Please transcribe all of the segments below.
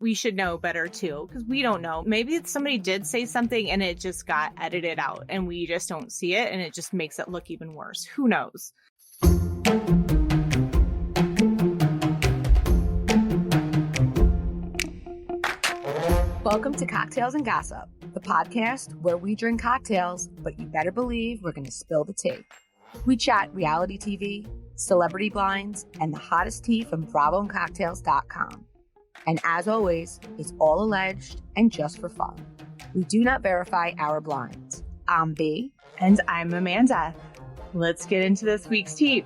we should know better too, because we don't know. Maybe somebody did say something and it just got edited out and we just don't see it and it just makes it look even worse. Who knows? Welcome to Cocktails and Gossip, the podcast where we drink cocktails, but you better believe we're going to spill the tea. We chat reality TV, celebrity blinds, and the hottest tea from BravoandCocktails.com. And as always, it's all alleged and just for fun. We do not verify our blinds. I'm B. And I'm Amanda. Let's get into this week's tea.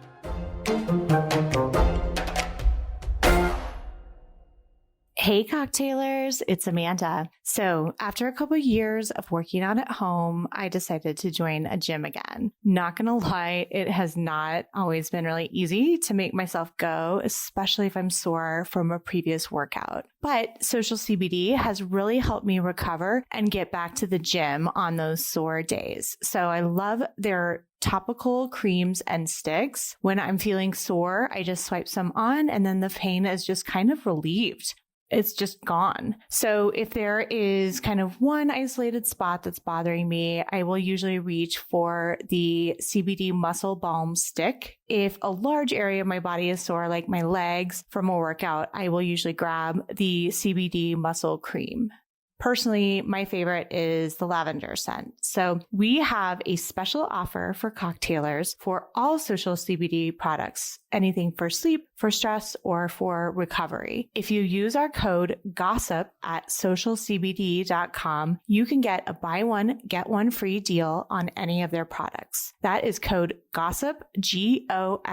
Hey cocktailers, it's Amanda. So after a couple years of working out at home, I decided to join a gym again. Not gonna lie, it has not always been really easy to make myself go, especially if I'm sore from a previous workout. But Social CBD has really helped me recover and get back to the gym on those sore days. So I love their topical creams and sticks. When I'm feeling sore, I just swipe some on and then the pain is just kind of relieved. It's just gone. So if there is kind of one isolated spot that's bothering me, I will usually reach for the CBD muscle balm stick. If a large area of my body is sore, like my legs from a workout, I will usually grab the CBD muscle cream. Personally, my favorite is the lavender scent. So we have a special offer for cocktailers for all Social CBD products, anything for sleep, for stress, or for recovery. If you use our code GOSSIP at socialcbd.com, you can get a buy one, get one free deal on any of their products. That is code GOSSIP, GOSSIP,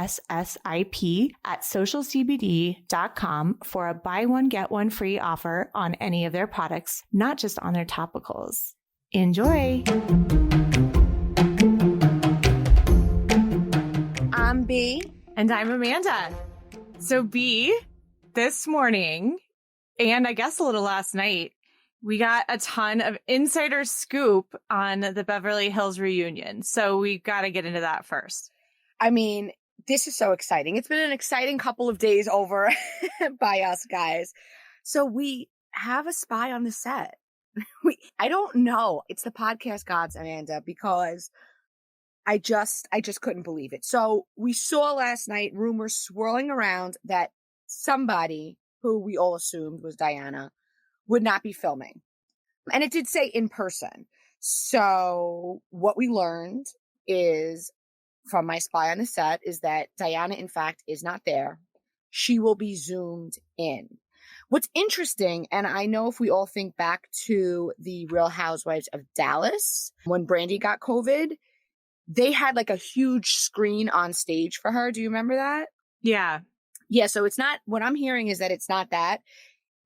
at socialcbd.com for a buy one, get one free offer on any of their products, not just on their topicals. Enjoy! I'm B. And I'm Amanda. So B, this morning, and I guess a little last night, we got a ton of insider scoop on the Beverly Hills reunion. So we got to get into that first. I mean, this is so exciting. It's been an exciting couple of days over by us guys. So we have a spy on the set. I don't know. It's the podcast gods, Amanda, because I just couldn't believe it. So we saw last night rumors swirling around that somebody who we all assumed was Diana would not be filming. And it did say in person. So what we learned is from my spy on the set is that Diana, in fact, is not there. She will be zoomed in. What's interesting, and I know if we all think back to the Real Housewives of Dallas, when Brandy got COVID, they had like a huge screen on stage for her. Do you remember that? Yeah. Yeah. So it's not, what I'm hearing is that it's not that.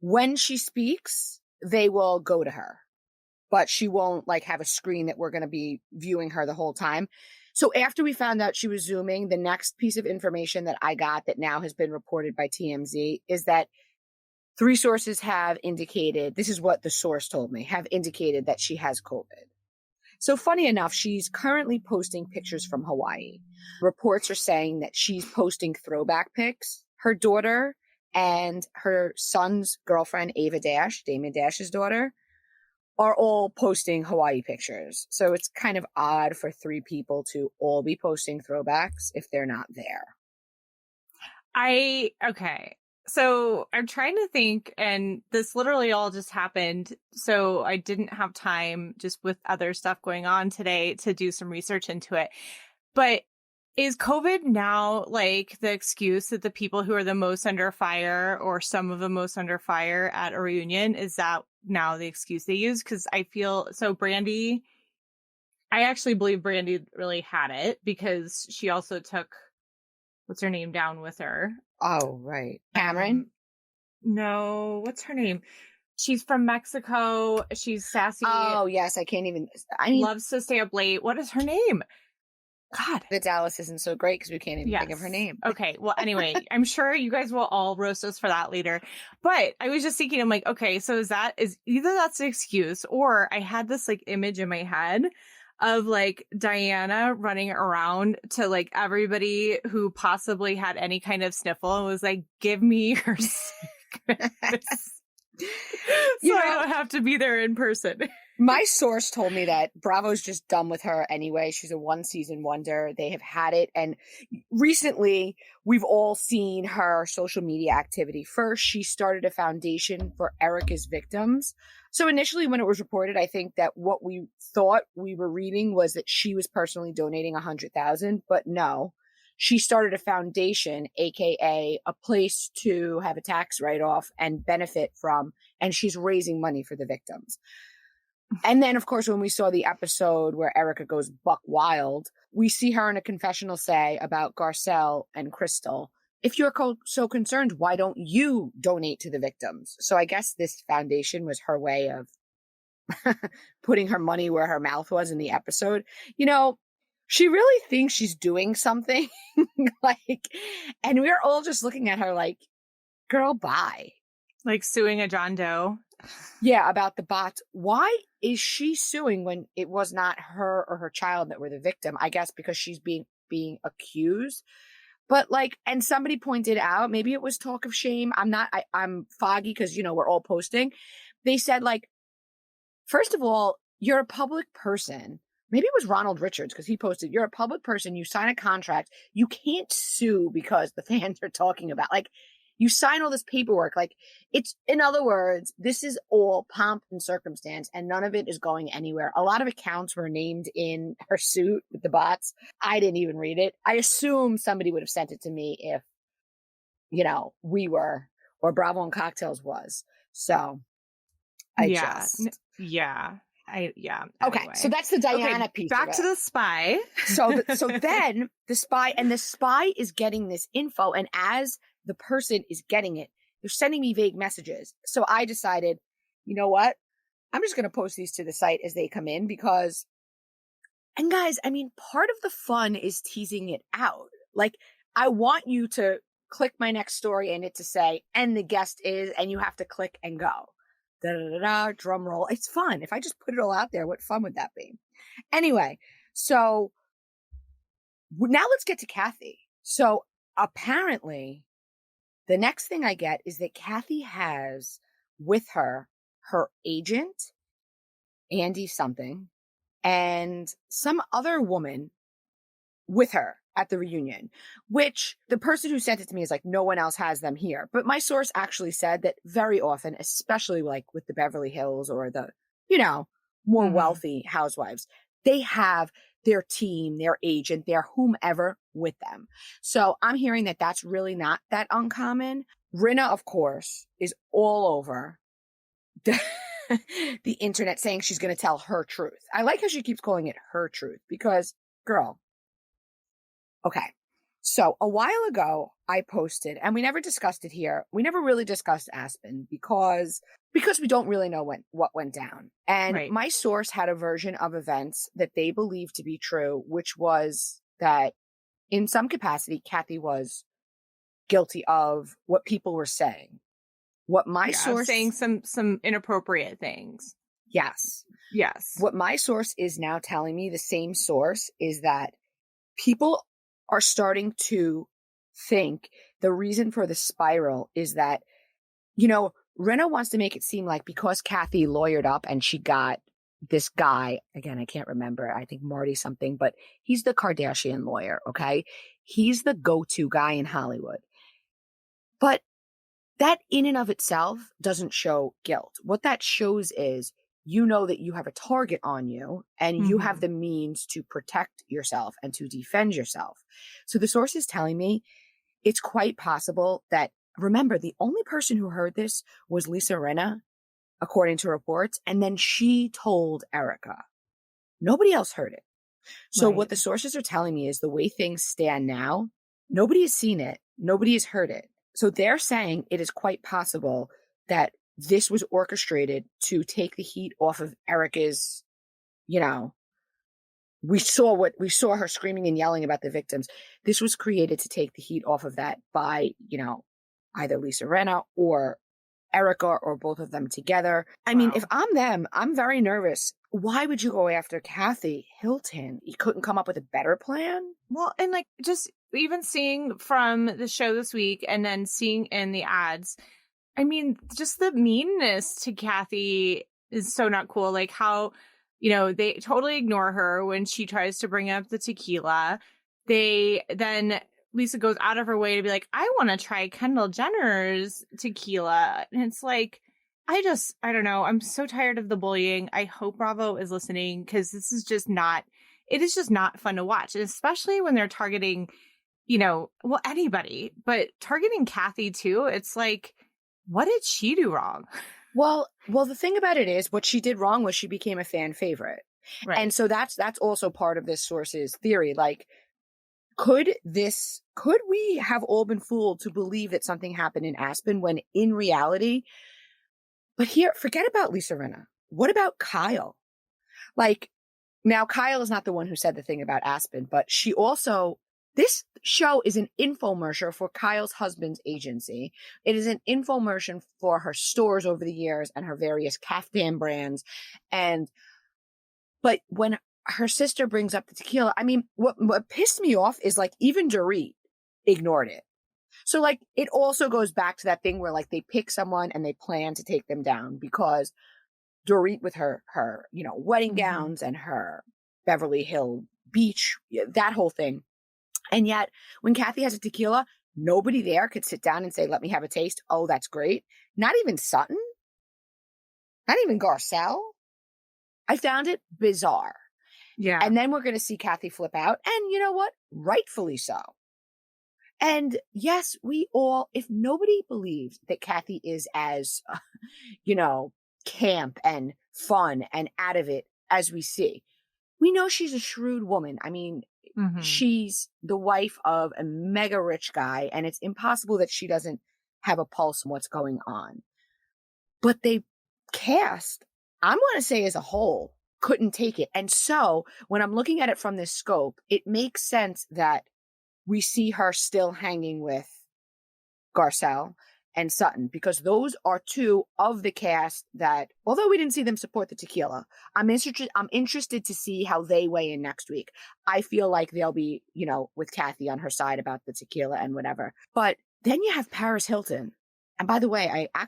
When she speaks, they will go to her, but she won't like have a screen that we're going to be viewing her the whole time. So after we found out she was Zooming, the next piece of information that I got that now has been reported by TMZ is that 3 sources have indicated, this is what the source told me, have indicated that she has COVID. So funny enough, she's currently posting pictures from Hawaii. Reports are saying that she's posting throwback pics. Her daughter and her son's girlfriend, Ava Dash, Damon Dash's daughter, are all posting Hawaii pictures. So it's kind of odd for 3 people to all be posting throwbacks if they're not there. Okay. So I'm trying to think, and this literally all just happened. So I didn't have time, just with other stuff going on today, to do some research into it. But is COVID now like the excuse that the people who are the most under fire, or some of the most under fire at a reunion, is that now the excuse they use? Because I feel so Brandy, I actually believe Brandy really had it because she also took, what's her name, down with her. Oh, right. Cameron? No, what's her name? She's from Mexico. She's sassy. Oh, yes. I loves to stay up late. What is her name? God. The Dallas isn't so great because we can't even think of her name. Okay. Well, anyway, I'm sure you guys will all roast us for that later. But I was just thinking, I'm like, okay, so is either that's an excuse, or I had this like image in my head of like Diana running around to like everybody who possibly had any kind of sniffle and was like, give me your sickness. don't have to be there in person. My source told me that Bravo's just done with her anyway. She's a one-season wonder. They have had it. And recently, we've all seen her social media activity. First, she started a foundation for Erica's victims. So initially, when it was reported, I think that what we thought we were reading was that she was personally donating $100,000, but no. She started a foundation, aka a place to have a tax write-off and benefit from, and she's raising money for the victims. And then, of course, when we saw the episode where Erica goes buck wild, we see her in a confessional say about Garcelle and Crystal, if you're so concerned, why don't you donate to the victims? So I guess this foundation was her way of putting her money where her mouth was in the episode. You know, she really thinks she's doing something. And we're all just looking at her like, girl, bye. Like suing a John Doe. Yeah, about the bots. Why is she suing when it was not her or her child that were the victim? I guess because she's being accused. But and somebody pointed out, maybe it was talk of shame. I'm foggy because, we're all posting. They said first of all, you're a public person. Maybe it was Ronald Richards because he posted, you're a public person. You sign a contract. You can't sue because the fans are talking about you sign all this paperwork. It's, in other words, this is all pomp and circumstance and none of it is going anywhere. A lot of accounts were named in her suit with the bots. I didn't even read it. I assume somebody would have sent it to me if, we were, or Bravo and Cocktails was. So Okay, anyway. So that's the Diana piece. Back to the spy. So then the spy is getting this info. And as the person is getting it, they're sending me vague messages. So I decided, you know what? I'm just going to post these to the site as they come in because, and guys, part of the fun is teasing it out. I want you to click my next story and it to say, and the guest is, and you have to click and go. Da, da, da, da, drum roll. It's fun. If I just put it all out there, what fun would that be? Anyway, so now let's get to Kathy. So apparently, the next thing I get is that Kathy has with her agent, Andy something, and some other woman with her at the reunion, which the person who sent it to me is no one else has them here. But my source actually said that very often, especially with the Beverly Hills or the, more wealthy housewives, they have their team, their agent, their whomever with them. So I'm hearing that that's really not that uncommon. Rinna, of course, is all over the internet saying she's going to tell her truth. I like how she keeps calling it her truth because, girl, okay. So a while ago, I posted, and we never discussed it here. We never really discussed Aspen because we don't really know what went down. And My source had a version of events that they believed to be true, which was that in some capacity, Kathy was guilty of what people were saying. What my source saying some inappropriate things. Yes. Yes. What my source is now telling me, the same source, is that people are starting to think the reason for the spiral is that, Rinna wants to make it seem like because Kathy lawyered up and she got this guy, again, I can't remember, I think Marty something, but he's the Kardashian lawyer, okay? He's the go-to guy in Hollywood. But that in and of itself doesn't show guilt. What that shows is that you have a target on you and you have the means to protect yourself and to defend yourself. So the source is telling me it's quite possible that, remember, the only person who heard this was Lisa Rinna, according to reports, and then she told Erica. Nobody else heard it. So what the sources are telling me is the way things stand now, nobody has seen it. Nobody has heard it. So they're saying it is quite possible that this was orchestrated to take the heat off of Erica's, we saw her screaming and yelling about the victims. This was created to take the heat off of that by, either Lisa Rinna or Erica or both of them together. I mean, if I'm them, I'm very nervous. Why would you go after Kathy Hilton? You couldn't come up with a better plan? Well, and just even seeing from the show this week and then seeing in the ads, I mean, just the meanness to Kathy is so not cool. Like how, they totally ignore her when she tries to bring up the tequila. Then Lisa goes out of her way to be like, I want to try Kendall Jenner's tequila. And it's like, I don't know. I'm so tired of the bullying. I hope Bravo is listening because it is just not fun to watch. And especially when they're targeting, anybody, but targeting Kathy too. It's like, what did she do wrong? Well, the thing about it is what she did wrong was she became a fan favorite. Right. And so that's also part of this source's theory. Like, could we have all been fooled to believe that something happened in Aspen when in reality, but here, forget about Lisa Rinna. What about Kyle? Like, now Kyle is not the one who said the thing about Aspen, but this show is an infomercial for Kyle's husband's agency. It is an infomercial for her stores over the years and her various caftan brands. But when her sister brings up the tequila, I mean, what pissed me off is like even Dorit ignored it. So like it also goes back to that thing where like they pick someone and they plan to take them down because Dorit with her wedding gowns and her Beverly Hill Beach, that whole thing. And yet, when Kathy has a tequila, nobody there could sit down and say, let me have a taste. Oh, that's great. Not even Sutton. Not even Garcelle. I found it bizarre. Yeah. And then we're going to see Kathy flip out. And you know what? Rightfully so. And yes, if nobody believes that Kathy is as, camp and fun and out of it as we see, we know she's a shrewd woman. I mean, she's the wife of a mega rich guy, and it's impossible that she doesn't have a pulse on what's going on. But they cast, I'm going to say as a whole, couldn't take it. And so when I'm looking at it from this scope, it makes sense that we see her still hanging with Garcelle and Sutton, because those are two of the cast that, although we didn't see them support the tequila, I'm interested to see how they weigh in next week. I feel like they'll be, with Kathy on her side about the tequila and whatever. But then you have Paris Hilton. And by the way, I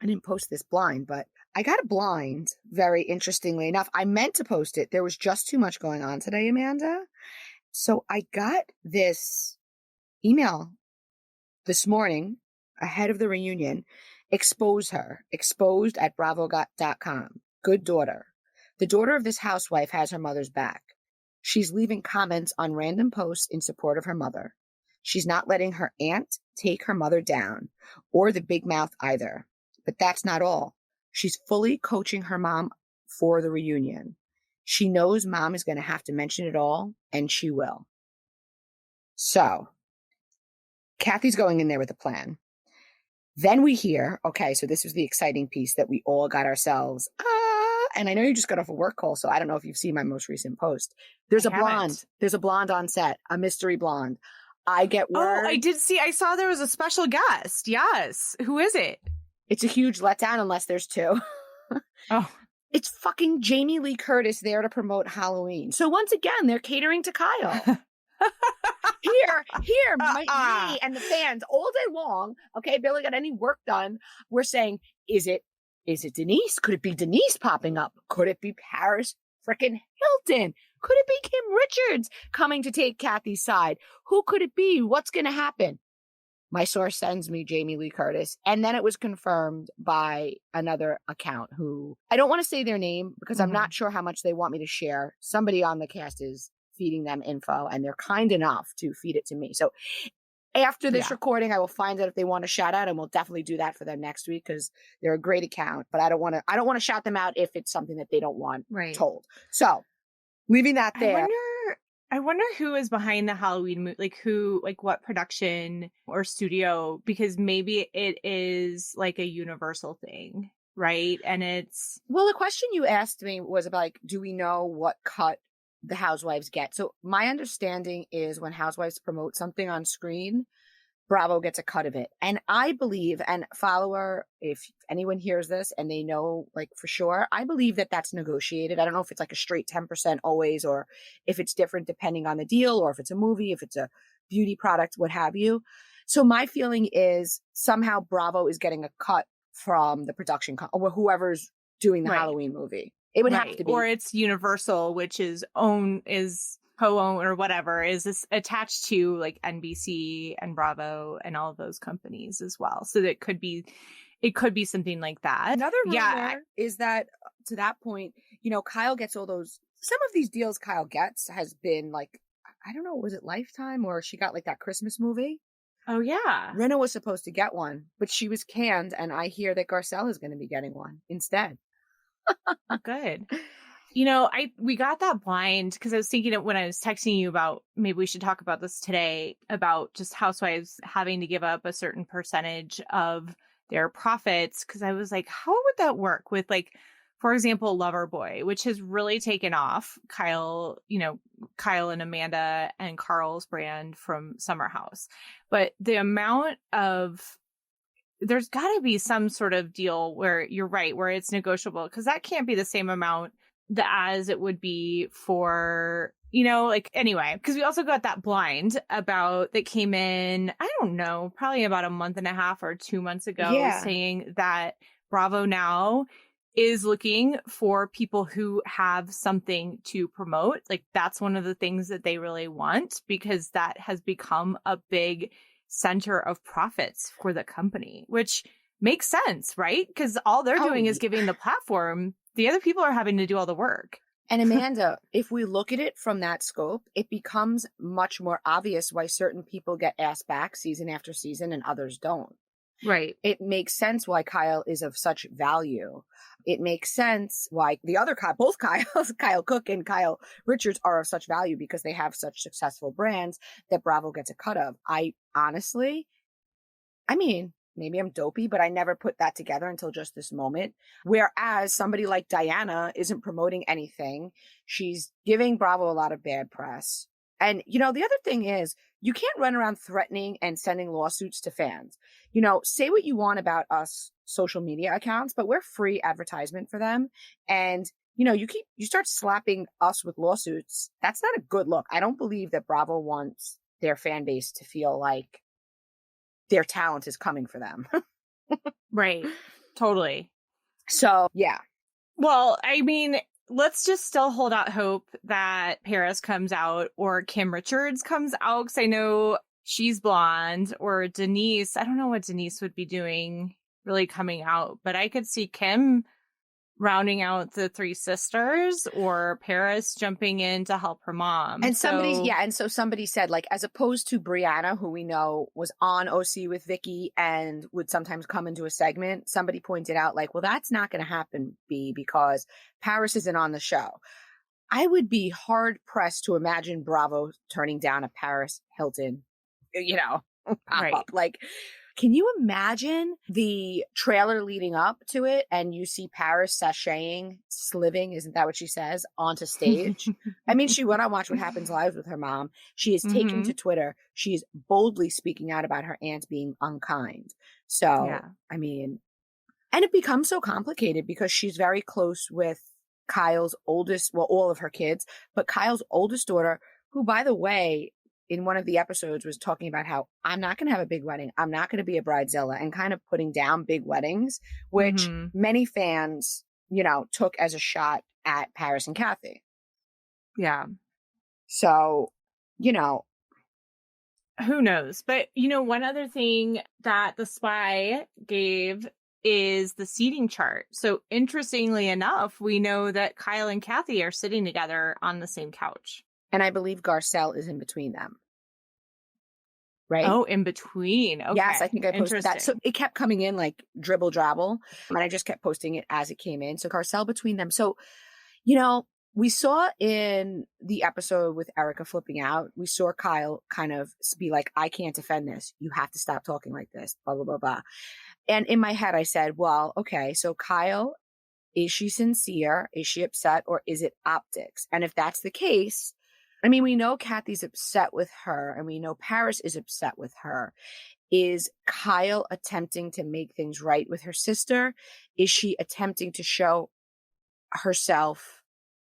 didn't post this blind, but I got a blind, very interestingly enough. I meant to post it. There was just too much going on today, Amanda. So I got this email this morning ahead of the reunion. Exposed at bravo.com. Good daughter. The daughter of this housewife has her mother's back. She's leaving comments on random posts in support of her mother. She's not letting her aunt take her mother down, or the big mouth either. But that's not all. She's fully coaching her mom for the reunion. She knows mom is going to have to mention it all, and she will. So, Kathy's going in there with a plan. Then we hear, okay, so this was the exciting piece that we all got ourselves. And I know you just got off a work call, so I don't know if you've seen my most recent post. There's a blonde. There's a blonde on set, a mystery blonde. I get word. Oh, I did see. I saw there was a special guest. Yes. Who is it? It's a huge letdown unless there's two. Oh. It's fucking Jamie Lee Curtis there to promote Halloween. So once again, they're catering to Kyle. Here, me and the fans all day long. Okay, Billy got any work done? We're saying, is it Denise? Could it be Denise popping up? Could it be Paris frickin' Hilton? Could it be Kim Richards coming to take Kathy's side? Who could it be? What's going to happen? My source sends me Jamie Lee Curtis. And then it was confirmed by another account who, I don't want to say their name because I'm not sure how much they want me to share. Somebody on the cast is feeding them info, and they're kind enough to feed it to me. So after this recording, I will find out if they want a shout out, and we'll definitely do that for them next week because they're a great account. But I don't want to shout them out if it's something that they don't want told. So leaving that there. I wonder who is behind the Halloween movie, like what production or studio, because maybe it is like a Universal thing, right? And it's... Well, the question you asked me was about, like, do we know what cut the housewives get? So my understanding is when housewives promote something on screen, Bravo gets a cut of it. And I believe, and follower, if anyone hears this and they know, like, for sure, I believe that that's negotiated. I don't know if it's like a straight 10% always, or if it's different depending on the deal, or if it's a movie, if it's a beauty product, what have you. So my feeling is somehow Bravo is getting a cut from the production or whoever's doing the Right. Halloween movie. It would have to be. Or it's Universal, which is co-owned or whatever, is this attached to like NBC and Bravo and all of those companies as well. So it could be something like that. Another rumor is that to that point, Kyle gets all those, some of these deals Kyle gets has been like, I don't know, was it Lifetime or she got like that Christmas movie? Oh yeah. Rinna was supposed to get one, but she was canned, and I hear that Garcelle is going to be getting one instead. Good. We got that blind because I was thinking of when I was texting you about maybe we should talk about this today about just housewives having to give up a certain percentage of their profits. Because I was like, how would that work with, like, for example, Loverboy, which has really taken off. Kyle and Amanda and Carl's brand from Summer House. But the amount of there's got to be some sort of deal where you're right, where it's negotiable, because that can't be the same amount as it would be for, anyway, because we also got that blind that came in, I don't know, probably about a month and a half or 2 months ago, saying that Bravo now is looking for people who have something to promote. Like that's one of the things that they really want, because that has become a big center of profits for the company, which makes sense, right? Because all they're doing is giving the platform. The other people are having to do all the work. And Amanda, if we look at it from that scope, it becomes much more obvious why certain people get asked back season after season and others don't. Right. It makes sense why Kyle is of such value. It makes sense why the other both Kyles, Kyle Cook and Kyle Richards, are of such value, because they have such successful brands that Bravo gets a cut of. I honestly, maybe I'm dopey, but I never put that together until just this moment. Whereas somebody like Diana isn't promoting anything. She's giving Bravo a lot of bad press. And, the other thing is, you can't run around threatening and sending lawsuits to fans. Say what you want about us social media accounts, but we're free advertisement for them. And, you start slapping us with lawsuits. That's not a good look. I don't believe that Bravo wants their fan base to feel like their talent is coming for them. Right. Totally. So, yeah. Well, let's just still hold out hope that Paris comes out or Kim Richards comes out, because I know she's blonde, or Denise. I don't know what Denise would be doing really coming out, but I could see Kim rounding out the three sisters, or Paris jumping in to help her mom. And somebody said, like, as opposed to Brianna, who we know was on OC with Vicky and would sometimes come into a segment, somebody pointed out, like, well, that's not going to happen, B, because Paris isn't on the show. I would be hard pressed to imagine Bravo turning down a Paris Hilton, pop up. Like, can you imagine the trailer leading up to it and you see Paris sashaying, sliving, isn't that what she says, onto stage? She went on Watch What Happens Live with her mom. She is taken to Twitter. She is boldly speaking out about her aunt being unkind. So, yeah. And it becomes so complicated because she's very close with Kyle's oldest, well, all of her kids, but Kyle's oldest daughter, who, by the way, in one of the episodes was talking about how I'm not going to have a big wedding. I'm not going to be a bridezilla, and kind of putting down big weddings, which many fans, took as a shot at Paris and Kathy. Yeah. So, who knows? But, one other thing that the Spy gave is the seating chart. So interestingly enough, we know that Kyle and Kathy are sitting together on the same couch. And I believe Garcelle is in between them. Right? Oh, in between. Okay. Yes, I think I posted that. So it kept coming in like dribble drabble. And I just kept posting it as it came in. So Garcelle between them. So, we saw in the episode with Erica flipping out, we saw Kyle kind of be like, I can't defend this. You have to stop talking like this, blah, blah, blah, blah. And in my head, I said, well, okay, so Kyle, is she sincere? Is she upset? Or is it optics? And if that's the case, we know Kathy's upset with her, and we know Paris is upset with her. Is Kyle attempting to make things right with her sister? Is she attempting to show herself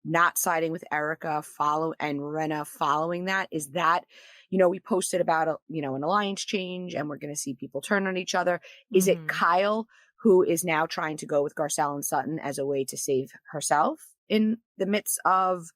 not siding with Erica and Rinna following that? Is that, we posted about, an alliance change and we're going to see people turn on each other. Is it Kyle who is now trying to go with Garcelle and Sutton as a way to save herself in the midst of,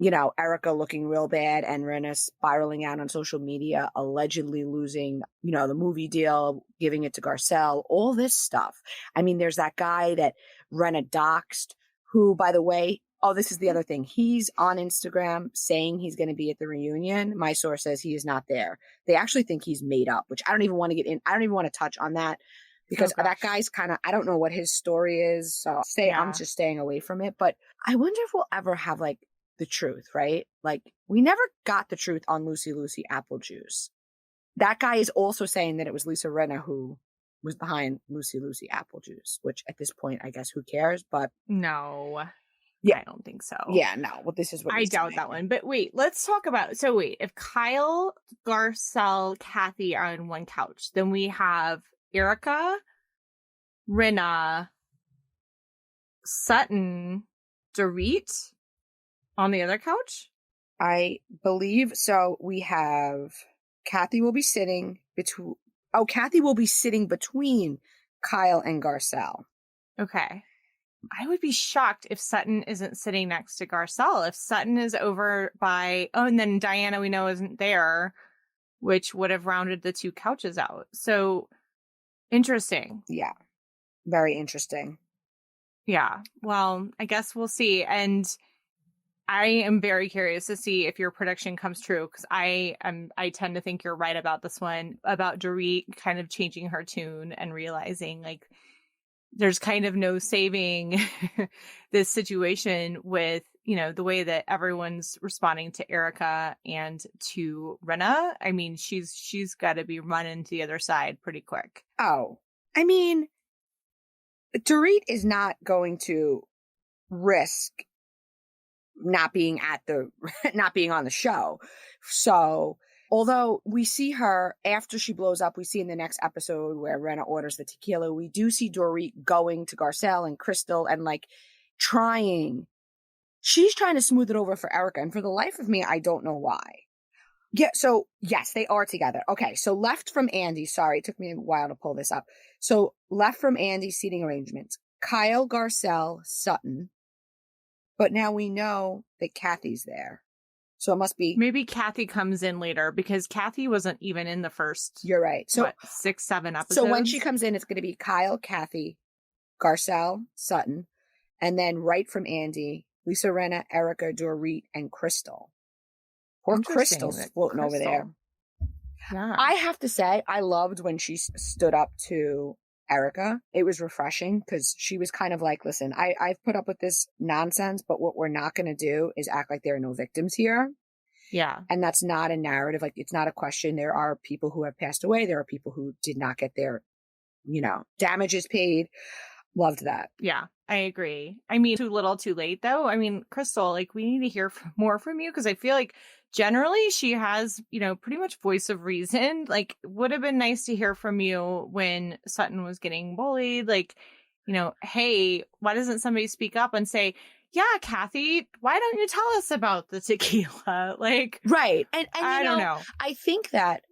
Erica looking real bad and Rinna spiraling out on social media, allegedly losing, the movie deal, giving it to Garcelle, all this stuff. I mean, there's that guy that Rinna doxed who, by the way, this is the other thing. He's on Instagram saying he's going to be at the reunion. My source says he is not there. They actually think he's made up, which I don't even want to get in. I don't even want to touch on that because that guy's kind of, I don't know what his story is. So I'm just staying away from it. But I wonder if we'll ever have like the truth, right? Like we never got the truth on Lucy Apple Juice. That guy is also saying that it was Lisa Rinna who was behind Lucy Apple Juice, which at this point, I guess who cares? But no. Yeah. I don't think so. Yeah, no. Well, this is what I doubt that one. But wait, let's talk about. So wait, if Kyle, Garcelle, Kathy are on one couch, then we have Erica, Rinna, Sutton, Dorit on the other couch. I believe so. We have Kathy will be sitting between. Oh, Kathy will be sitting between Kyle and Garcelle. Okay. I would be shocked if Sutton isn't sitting next to Garcelle. If Sutton is over by, and then Diana we know isn't there, which would have rounded the two couches out. So interesting. Yeah. Very interesting. Yeah. Well, I guess we'll see. And I am very curious to see if your prediction comes true because I tend to think you're right about this one, about Dorit kind of changing her tune and realizing like there's kind of no saving this situation with, the way that everyone's responding to Erica and to Rinna. I mean, she's got to be running to the other side pretty quick. Oh, I mean, Dorit is not going to risk not being on the show. So although we see her after she blows up, we see in the next episode where Rinna orders the tequila, we do see Dorit going to Garcelle and Crystal and like she's trying to smooth it over for Erica. And for the life of me, I don't know why. Yeah. So yes, they are together. Okay. So left from Andy, sorry, it took me a while to pull this up. So left from Andy's seating arrangements, Kyle, Garcelle, Sutton. But now we know that Kathy's there. So it must be. Maybe Kathy comes in later because Kathy wasn't even in the first. You're right. So 6, 7 episodes. So when she comes in, it's going to be Kyle, Kathy, Garcelle, Sutton, and then right from Andy, Lisa Rinna, Erica, Dorit, and Crystal. Poor Crystal's floating over there. Yeah. I have to say, I loved when she stood up to Erica. It was refreshing because she was kind of like, listen, I've put up with this nonsense, but what we're not going to do is act like there are no victims here. Yeah. And that's not a narrative. Like, it's not a question. There are people who have passed away. There are people who did not get their, damages paid. Loved that. Yeah, I agree. I mean, too little, too late, though. I mean, Crystal, like, we need to hear more from you because I feel like generally she has, pretty much voice of reason. Like, would have been nice to hear from you when Sutton was getting bullied. Like, hey, why doesn't somebody speak up and say, yeah, Kathy, why don't you tell us about the tequila? Like, right. And I don't know. I think that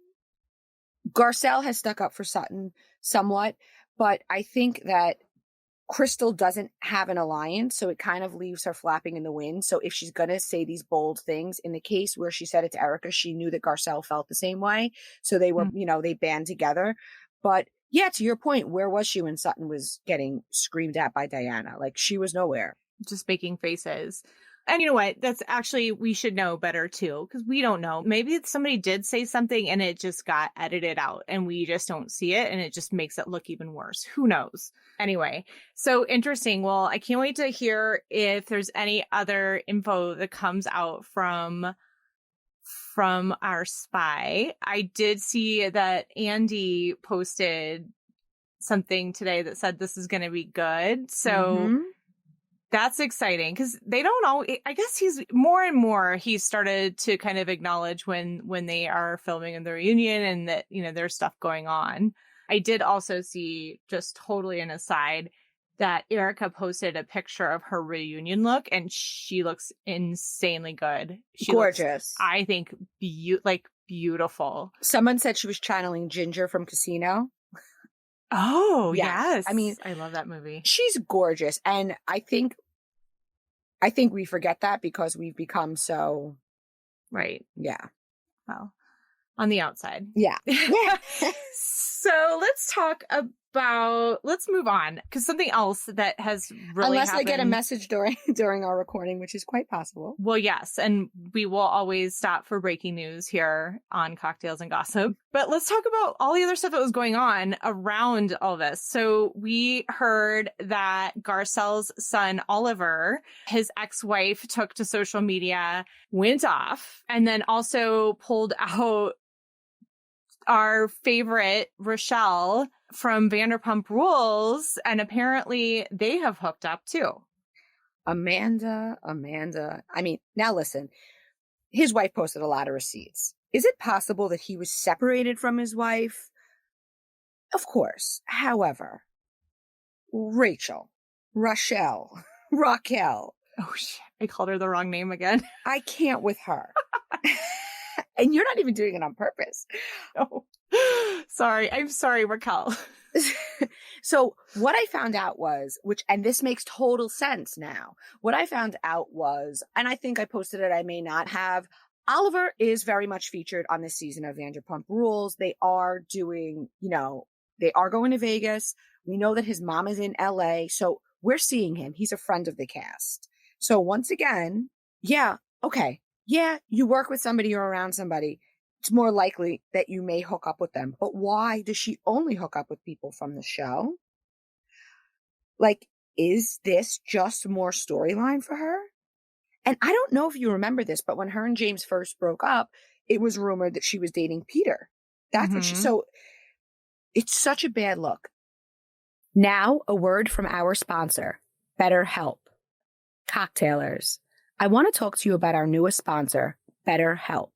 Garcelle has stuck up for Sutton somewhat, but I think that Crystal doesn't have an alliance, so it kind of leaves her flapping in the wind. So if she's going to say these bold things, in the case where she said it to Erica, she knew that Garcelle felt the same way. So they were, they band together. But yeah, to your point, where was she when Sutton was getting screamed at by Diana? Like, she was nowhere. Just making faces. And you know what? That's actually, we should know better too, because we don't know. Maybe somebody did say something and it just got edited out and we just don't see it and it just makes it look even worse. Who knows? Anyway, so interesting. Well, I can't wait to hear if there's any other info that comes out from our spy. I did see that Andy posted something today that said this is going to be good. So that's exciting because they don't always, I guess he's started to kind of acknowledge when they are filming in the reunion and that, there's stuff going on. I did also see, just totally an aside, that Erica posted a picture of her reunion look, and she looks insanely good. She Gorgeous. Looks, I think, beautiful. Someone said she was channeling Ginger from Casino. Oh, yes. I mean, I love that movie. She's gorgeous. And I think we forget that because we've become so. Right. Yeah. Well, on the outside. Yeah. So let's move on, because something else that has really Unless happened. I get a message during our recording, which is quite possible. Well, yes, and we will always stop for breaking news here on Cocktails and Gossip. But let's talk about all the other stuff that was going on around all this. So we heard that Garcelle's son, Oliver, his ex-wife, took to social media, went off, and then also pulled out our favorite Rochelle from Vanderpump Rules, and apparently they have hooked up too. Amanda. I mean, now listen, his wife posted a lot of receipts. Is it possible that he was separated from his wife? Of course. However, Raquel. Oh shit, I called her the wrong name again. I can't with her. And you're not even doing it on purpose. No. Sorry. I'm sorry, Raquel. So what I found out was, and this makes total sense now. What I found out was, and I think I posted it, I may not have, Oliver is very much featured on this season of Vanderpump Rules. They are doing, they are going to Vegas. We know that his mom is in LA. So we're seeing him. He's a friend of the cast. So once again, yeah, okay. Yeah, you work with somebody or around somebody, it's more likely that you may hook up with them. But why does she only hook up with people from the show? Like, is this just more storyline for her? And I don't know if you remember this, but when her and James first broke up, it was rumored that she was dating Peter. That's what so it's such a bad look. Now, a word from our sponsor, BetterHelp. Cocktailers, I want to talk to you about our newest sponsor, BetterHelp.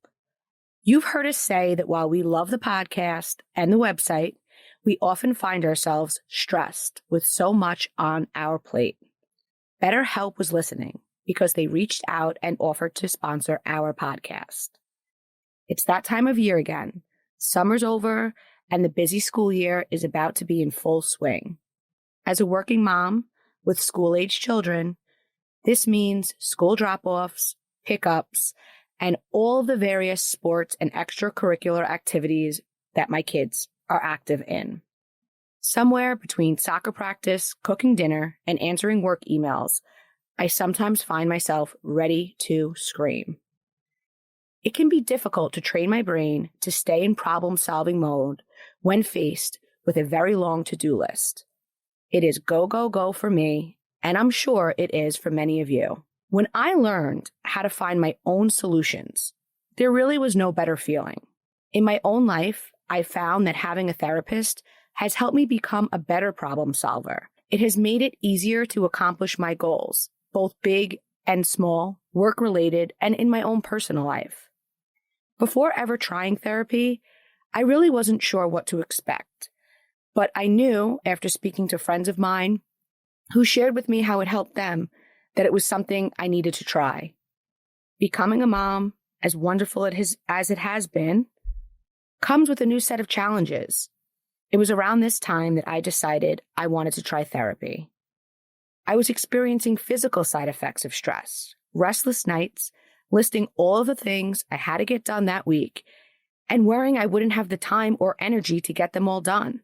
You've heard us say that while we love the podcast and the website, we often find ourselves stressed with so much on our plate. BetterHelp was listening because they reached out and offered to sponsor our podcast. It's that time of year again. Summer's over and the busy school year is about to be in full swing. As a working mom with school-age children, this means school drop-offs, pickups, and all of the various sports and extracurricular activities that my kids are active in. Somewhere between soccer practice, cooking dinner, and answering work emails, I sometimes find myself ready to scream. It can be difficult to train my brain to stay in problem-solving mode when faced with a very long to-do list. It is go, go, go for me, and I'm sure it is for many of you. When I learned how to find my own solutions, there really was no better feeling. In my own life, I found that having a therapist has helped me become a better problem solver. It has made it easier to accomplish my goals, both big and small, work-related, and in my own personal life. Before ever trying therapy, I really wasn't sure what to expect. But I knew, after speaking to friends of mine who shared with me how it helped them, that it was something I needed to try. Becoming a mom, as wonderful as it has been, comes with a new set of challenges. It was around this time that I decided I wanted to try therapy. I was experiencing physical side effects of stress, restless nights, listing all of the things I had to get done that week, and worrying I wouldn't have the time or energy to get them all done.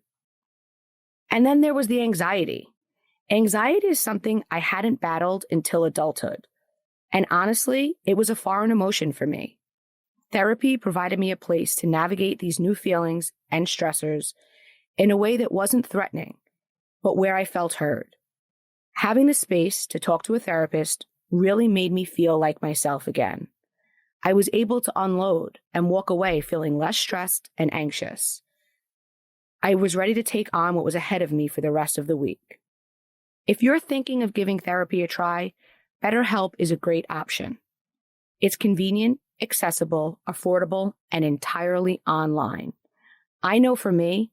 And then there was the anxiety. Anxiety is something I hadn't battled until adulthood. And honestly, it was a foreign emotion for me. Therapy provided me a place to navigate these new feelings and stressors in a way that wasn't threatening, but where I felt heard. Having the space to talk to a therapist really made me feel like myself again. I was able to unload and walk away feeling less stressed and anxious. I was ready to take on what was ahead of me for the rest of the week. If you're thinking of giving therapy a try, BetterHelp is a great option. It's convenient, accessible, affordable, and entirely online. I know for me,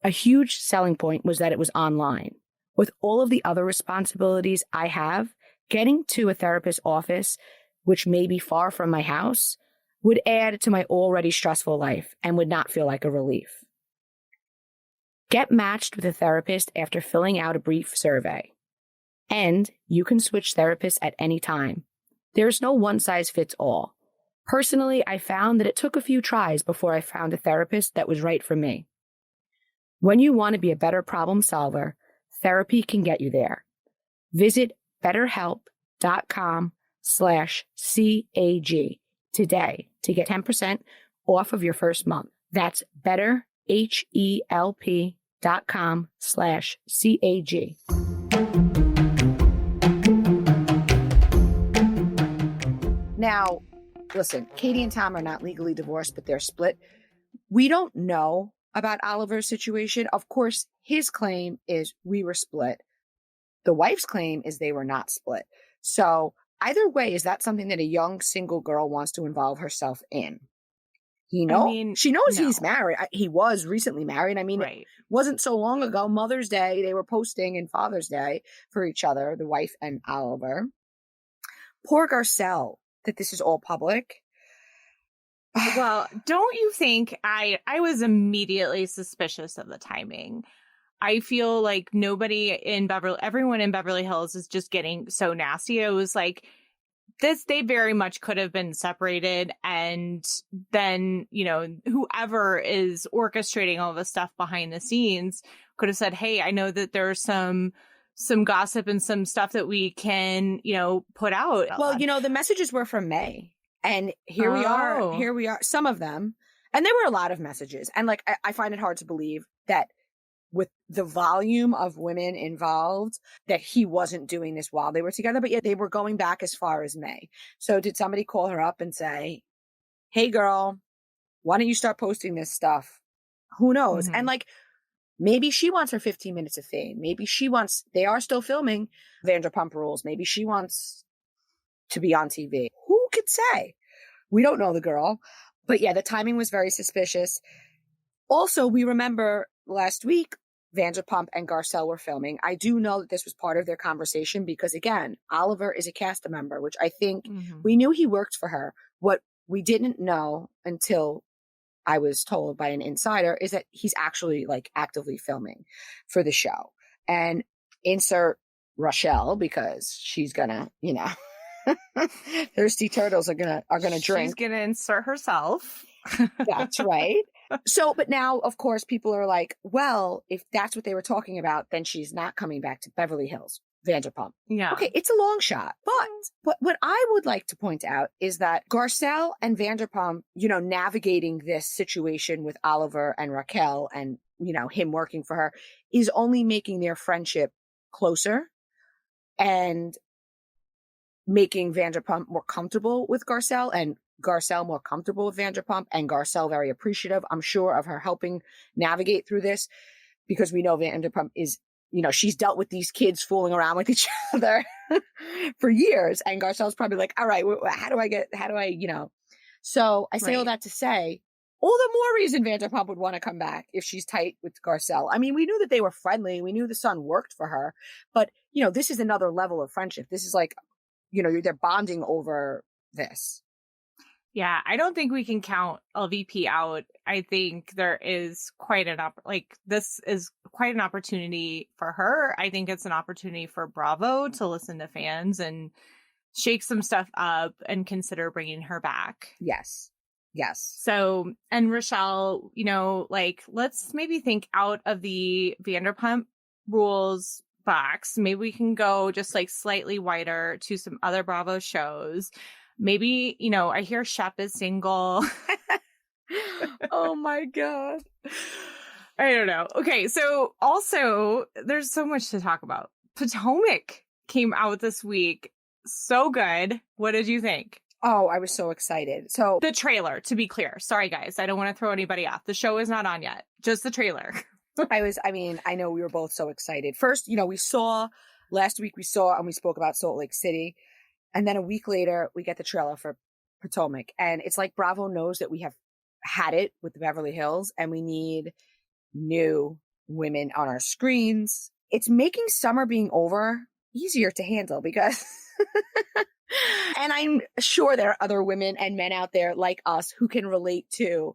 a huge selling point was that it was online. With all of the other responsibilities I have, getting to a therapist's office, which may be far from my house, would add to my already stressful life and would not feel like a relief. Get matched with a therapist after filling out a brief survey. And you can switch therapists at any time. There's no one size fits all. Personally, I found that it took a few tries before I found a therapist that was right for me. When you want to be a better problem solver, therapy can get you there. Visit betterhelp.com/CAG today to get 10% off of your first month. That's betterhelp.com/CAG. Now, listen, Katie and Tom are not legally divorced, but they're split. We don't know about Oliver's situation. Of course, his claim is we were split. The wife's claim is they were not split. So either way, is that something that a young single girl wants to involve herself in? She knows he's married. He was recently married. I mean, It wasn't so long ago. Mother's Day, they were posting, and Father's Day for each other, the wife and Oliver. Poor Garcelle, that this is all public. Well, don't you think I was immediately suspicious of the timing? I feel like everyone in Beverly Hills is just getting so nasty. It was like they very much could have been separated. And then, whoever is orchestrating all this stuff behind the scenes could have said, hey, I know that there's some gossip and some stuff that we can, put out. Well, the messages were from May. And here we are, some of them. And there were a lot of messages. And I find it hard to believe that with the volume of women involved, that he wasn't doing this while they were together. But yet they were going back as far as May. So did somebody call her up and say, hey, girl, why don't you start posting this stuff? Who knows? Mm-hmm. And maybe she wants her 15 minutes of fame. Maybe they are still filming Vanderpump Rules. Maybe she wants to be on TV. Who could say? We don't know the girl. But yeah, the timing was very suspicious. Also, we remember last week, Vanderpump and Garcelle were filming. I do know that this was part of their conversation because, again, Oliver is a cast member, which I think we knew he worked for her. What we didn't know until I was told by an insider is that he's actually actively filming for the show. And insert Rochelle, because she's gonna, thirsty turtles are gonna drink. She's gonna insert herself. That's right. So, but now, of course, people are like, well, if that's what they were talking about, then she's not coming back to Beverly Hills, Vanderpump. Yeah. Okay, it's a long shot. But what I would like to point out is that Garcelle and Vanderpump, navigating this situation with Oliver and Raquel and, him working for her is only making their friendship closer and making Vanderpump more comfortable with Garcelle and Garcelle more comfortable with Vanderpump and Garcelle very appreciative, I'm sure, of her helping navigate through this because we know Vanderpump is, she's dealt with these kids fooling around with each other for years. And Garcelle's probably like, all right, So I say all that to say, all the more reason Vanderpump would want to come back if she's tight with Garcelle. I mean, we knew that they were friendly. We knew the son worked for her. But, this is another level of friendship. This is they're bonding over this. Yeah, I don't think we can count LVP out. I think there is this is quite an opportunity for her. I think it's an opportunity for Bravo to listen to fans and shake some stuff up and consider bringing her back. Yes. So, and Rochelle, let's maybe think out of the Vanderpump Rules box. Maybe we can go just slightly wider to some other Bravo shows. Maybe, I hear Shep is single. Oh my God. I don't know. Okay. So also there's so much to talk about. Potomac came out this week. So good. What did you think? Oh, I was so excited. So the trailer, to be clear. Sorry, guys. I don't want to throw anybody off. The show is not on yet. Just the trailer. I know we were both so excited. First, last week we saw and we spoke about Salt Lake City. And then a week later, we get the trailer for Potomac. And it's like Bravo knows that we have had it with the Beverly Hills and we need new women on our screens it's making summer being over easier to handle because and I'm sure there are other women and men out there like us who can relate to,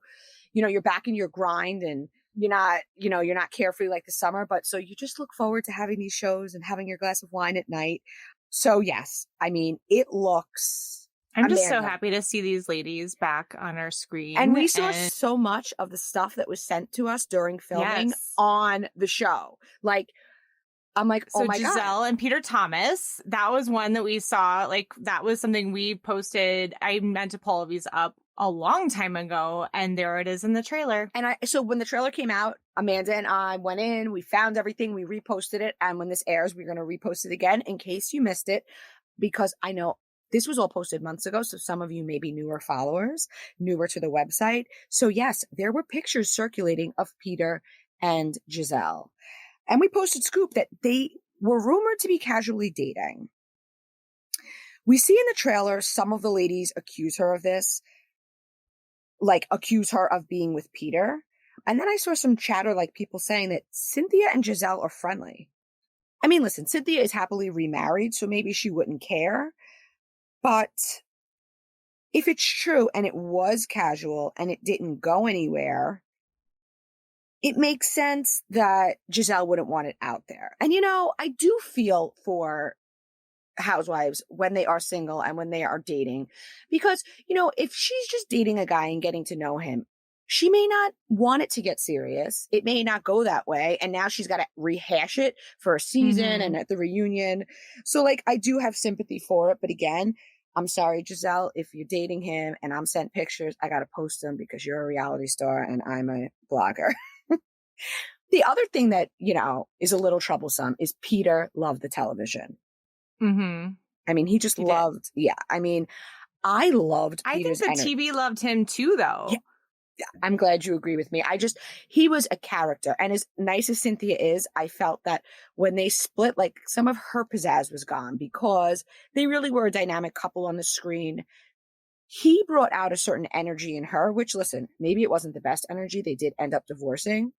you're back in your grind and you're not carefree like the summer, but so you just look forward to having these shows and having your glass of wine at night. So yes, I mean, it looks I'm just so Amanda. happy to see these ladies back on our screen. And we saw so much of the stuff that was sent to us during filming on the show. Like, I'm like, oh my God. So Giselle and Peter Thomas, that was one that we saw. Like, that was something we posted. I meant to pull these up a long time ago, and there it is in the trailer. And so when the trailer came out, Amanda and I went in, we found everything, we reposted it. And when this airs, we're going to repost it again in case you missed it, because I know this was all posted months ago. So some of you may be newer followers, newer to the website. So yes, there were pictures circulating of Peter and Giselle. And we posted scoop that they were rumored to be casually dating. We see in the trailer some of the ladies accuse her of this, like accuse her of being with Peter. And then I saw some chatter, like people saying that Cynthia and Giselle are friendly. I mean, listen, Cynthia is happily remarried, so maybe she wouldn't care. But if it's true and it was casual and it didn't go anywhere, it makes sense that Giselle wouldn't want it out there. And, I do feel for housewives when they are single and when they are dating, because, if she's just dating a guy and getting to know him, she may not want it to get serious. It may not go that way. And now she's got to rehash it for a season and at the reunion. So like, I do have sympathy for it. But again, I'm sorry, Giselle, if you're dating him and I'm sent pictures, I got to post them because you're a reality star and I'm a blogger. The other thing that, is a little troublesome is Peter loved the television. Mm-hmm. I mean, he just loved, I mean, I loved Peter's I think the TV loved him too, though. Yeah. I'm glad you agree with me. He was a character. And as nice as Cynthia is, I felt that when they split, like some of her pizzazz was gone because they really were a dynamic couple on the screen. He brought out a certain energy in her, which, listen, maybe it wasn't the best energy. They did end up divorcing,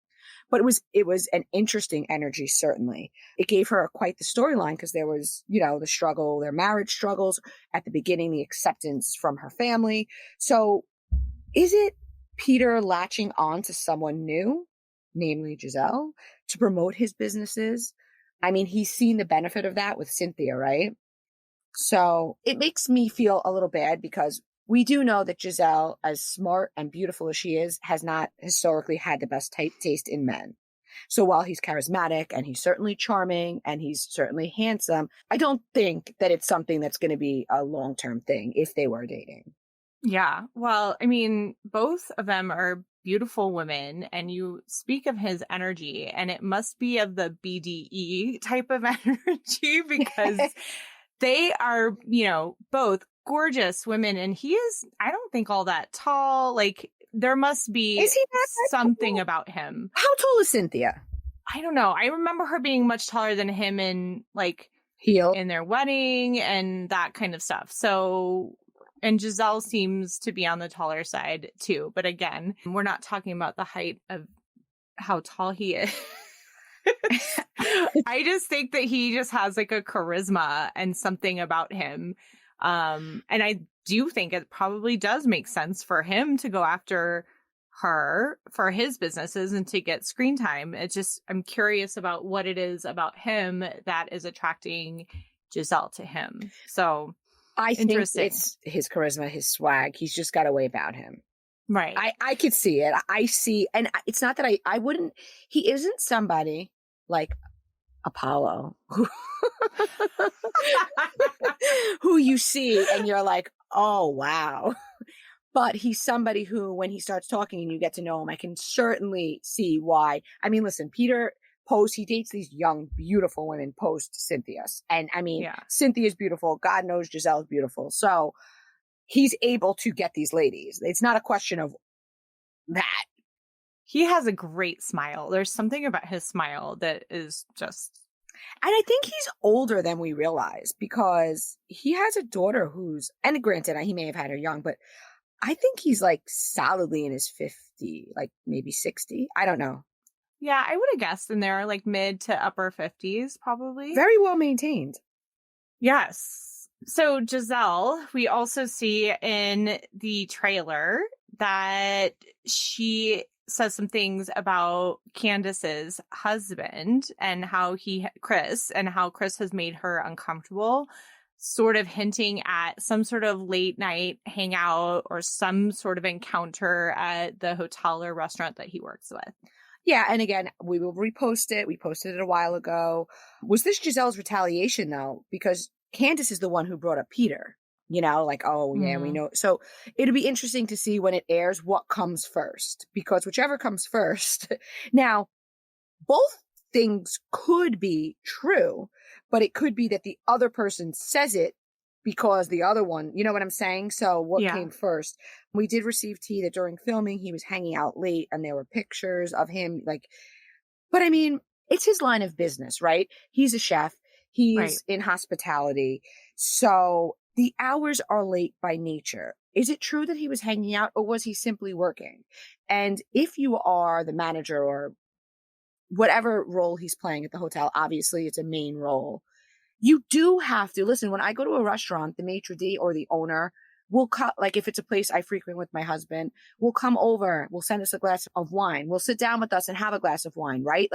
but it was an interesting energy, certainly. It gave her quite the storyline because there was, the struggle, their marriage struggles at the beginning, the acceptance from her family. So is it Peter latching on to someone new, namely Giselle, to promote his businesses? I mean, he's seen the benefit of that with Cynthia, right? So it makes me feel a little bad because we do know that Giselle, as smart and beautiful as she is, has not historically had the best taste in men. So while he's charismatic and he's certainly charming and he's certainly handsome, I don't think that it's something that's going to be a long-term thing if they were dating. Yeah. Well, I mean, both of them are beautiful women, and you speak of his energy, and it must be of the BDE type of energy because they are, both gorgeous women, and he is, I don't think, all that tall. Like, there must be is he not something tall? About him. How tall is Cynthia? I don't know. I remember her being much taller than him in in their wedding and that kind of stuff. So, and Giselle seems to be on the taller side too. But again, we're not talking about the height of how tall he is. I just think that he just has like a charisma and something about him. And I do think it probably does make sense for him to go after her for his businesses and to get screen time. It's just, I'm curious about what it is about him that is attracting Giselle to him. So I think it's his charisma, his swag. He's just got a way about him. Right. I could see it. I see. And it's not that I wouldn't, he isn't somebody like Apollo who you see and you're like, oh, wow. But he's somebody who, when he starts talking and you get to know him, I can certainly see why. I mean, listen, Peter he dates these young, beautiful women post Cynthia's. And I mean, Cynthia's beautiful. God knows Giselle's beautiful. So he's able to get these ladies. It's not a question of that. He has a great smile. There's something about his smile that is just... And I think he's older than we realize because he has a daughter who's, and granted, he may have had her young, but I think he's like solidly in his 50, like maybe 60. I don't know. Yeah, I would have guessed in there like mid to upper 50s, probably. Very well maintained. Yes. So Giselle, we also see in the trailer that she says some things about Candace's husband and how Chris has made her uncomfortable, sort of hinting at some sort of late night hangout or some sort of encounter at the hotel or restaurant that he works with. Yeah, and again, we will repost it. We posted it a while ago. Was this Giselle's retaliation, though? Because Candace is the one who brought up Peter, like, oh, yeah, we know. So it'll be interesting to see when it airs what comes first, because whichever comes first. Now, both things could be true, but it could be that the other person says it because the other one, you know what I'm saying? So what came first? We did receive tea that during filming, he was hanging out late and there were pictures of him but I mean, it's his line of business, right? He's a chef. He's in hospitality. So the hours are late by nature. Is it true that he was hanging out or was he simply working? And if you are the manager or whatever role he's playing at the hotel, obviously it's a main role. You do have to listen. When I go to a restaurant, the maitre d' or the owner will if it's a place I frequent with my husband, will come over, will send us a glass of wine, will sit down with us and have a glass of wine, right?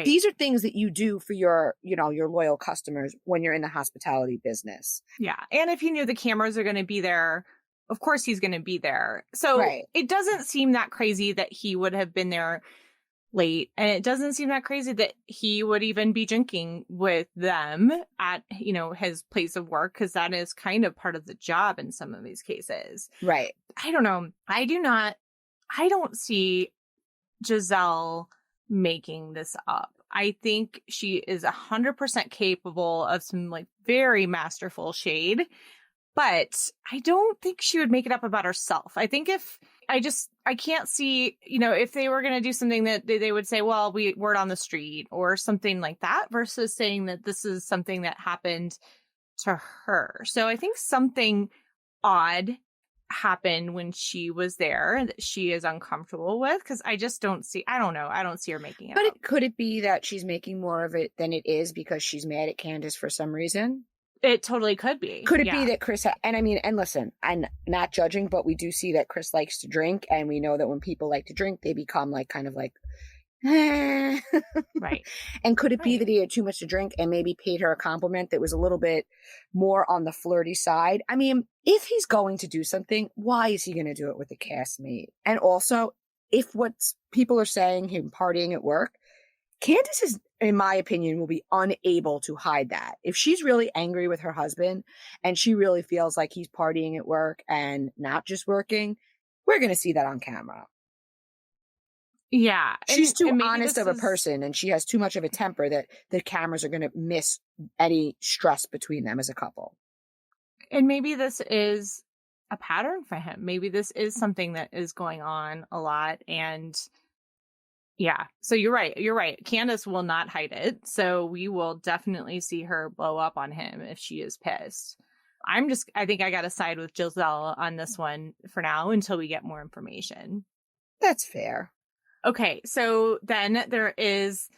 These are things that you do for your loyal customers when you're in the hospitality business. Yeah. And if he knew the cameras are going to be there, of course he's going to be there. So it doesn't seem that crazy that he would have been there late, and it doesn't seem that crazy that he would even be drinking with them at his place of work, because that is kind of part of the job in some of these cases. Right. I don't know. I don't see Giselle making this up. I think she is 100% capable of some very masterful shade, but I don't think she would make it up about herself. I think I can't see, if they were going to do something that they would say, well, word on the street or something like that, versus saying that this is something that happened to her. So I think something odd happened when she was there that she is uncomfortable with, because I don't see her making it up. Could it be that she's making more of it than it is because she's mad at Candace for some reason? It totally could be. Could it be that Chris, and listen, I'm not judging, but we do see that Chris likes to drink, and we know that when people like to drink, they become right. And could it be that he had too much to drink and maybe paid her a compliment that was a little bit more on the flirty side? I mean, if he's going to do something, why is he going to do it with a castmate? And also, if what people are saying, him partying at work, Candace is, in my opinion, will be unable to hide that. If she's really angry with her husband and she really feels like he's partying at work and not just working, we're going to see that on camera. Yeah. She's too honest of a person, and she has too much of a temper that the cameras are going to miss any stress between them as a couple. And maybe this is a pattern for him. Maybe this is something that is going on a lot. And yeah, so you're right. Candace will not hide it. So we will definitely see her blow up on him if she is pissed. I think I got to side with Giselle on this one for now until we get more information. That's fair. Okay, so then there is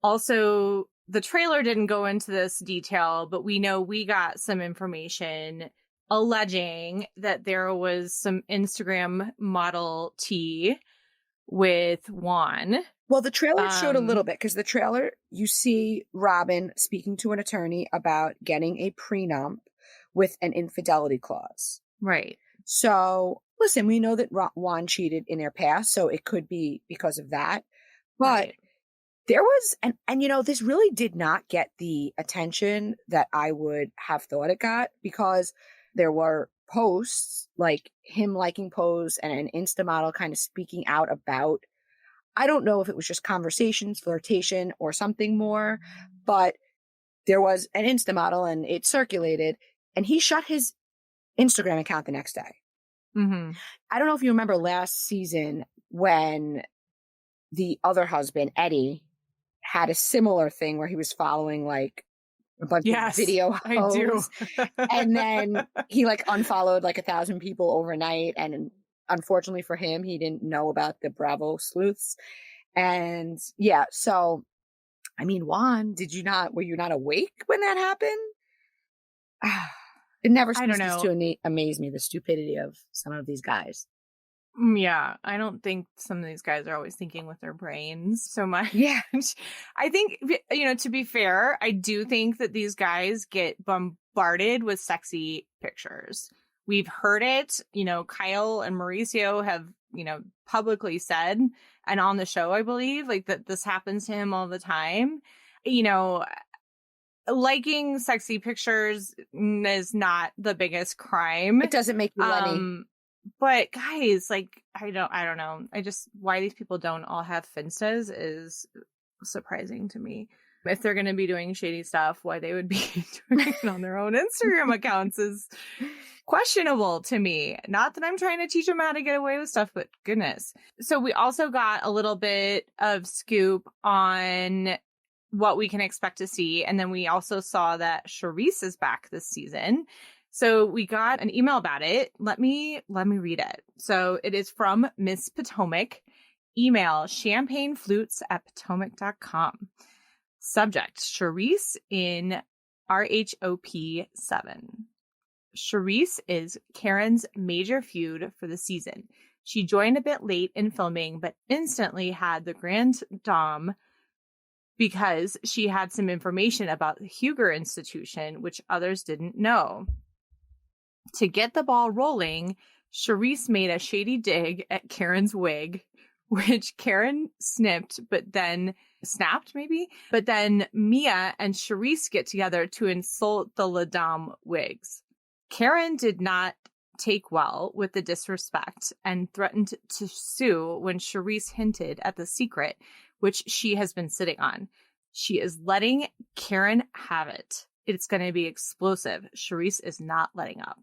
also, the trailer didn't go into this detail, but we know we got some information alleging that there was some Instagram model tea with Juan. Well, the trailer showed a little bit, because the trailer, you see Robin speaking to an attorney about getting a prenup with an infidelity clause. Right. So, listen, we know that Juan cheated in their past, so it could be because of that. But there was, and this really did not get the attention that I would have thought it got, because there were posts like him liking Pose and an Insta model kind of speaking out about, I don't know if it was just conversations, flirtation, or something more, but there was an Insta model and it circulated, and he shut his Instagram account the next day. Mm-hmm. I don't know if you remember last season when the other husband, Eddie, had a similar thing where he was following a bunch of video hoes. I do. And then he unfollowed 1,000 people overnight. And unfortunately for him, he didn't know about the Bravo sleuths. And yeah, so I mean, Juan, were you not awake when that happened? It never I don't ceases know. to amaze me, the stupidity of some of these guys. Yeah, I don't think some of these guys are always thinking with their brains so much. Yeah. I think, to be fair, I do think that these guys get bombarded with sexy pictures. We've heard it, Kyle and Mauricio have, publicly said, and on the show, I believe, like that this happens to him all the time. Liking sexy pictures is not the biggest crime. It doesn't make you Lenny. But guys, like, I don't know. Why these people don't all have Finstas is surprising to me. If they're going to be doing shady stuff, why they would be doing it on their own Instagram accounts is questionable to me. Not that I'm trying to teach them how to get away with stuff, but goodness. So we also got a little bit of scoop on what we can expect to see. And then we also saw that Charisse is back this season. So we got an email about it. Let me read it. So it is from Miss Potomac. Email champagneflutes@potomac.com. Subject, Charisse in RHOP 7. Charisse is Karen's major feud for the season. She joined a bit late in filming, but instantly had the grand dame because she had some information about the Huger Institution, which others didn't know. To get the ball rolling, Charisse made a shady dig at Karen's wig, which Karen snapped, but then Mia and Charisse get together to insult the La Dame wigs. Karen did not take well with the disrespect and threatened to sue when Charisse hinted at the secret, which she has been sitting on. She is letting Karen have it. It's going to be explosive. Charisse is not letting up.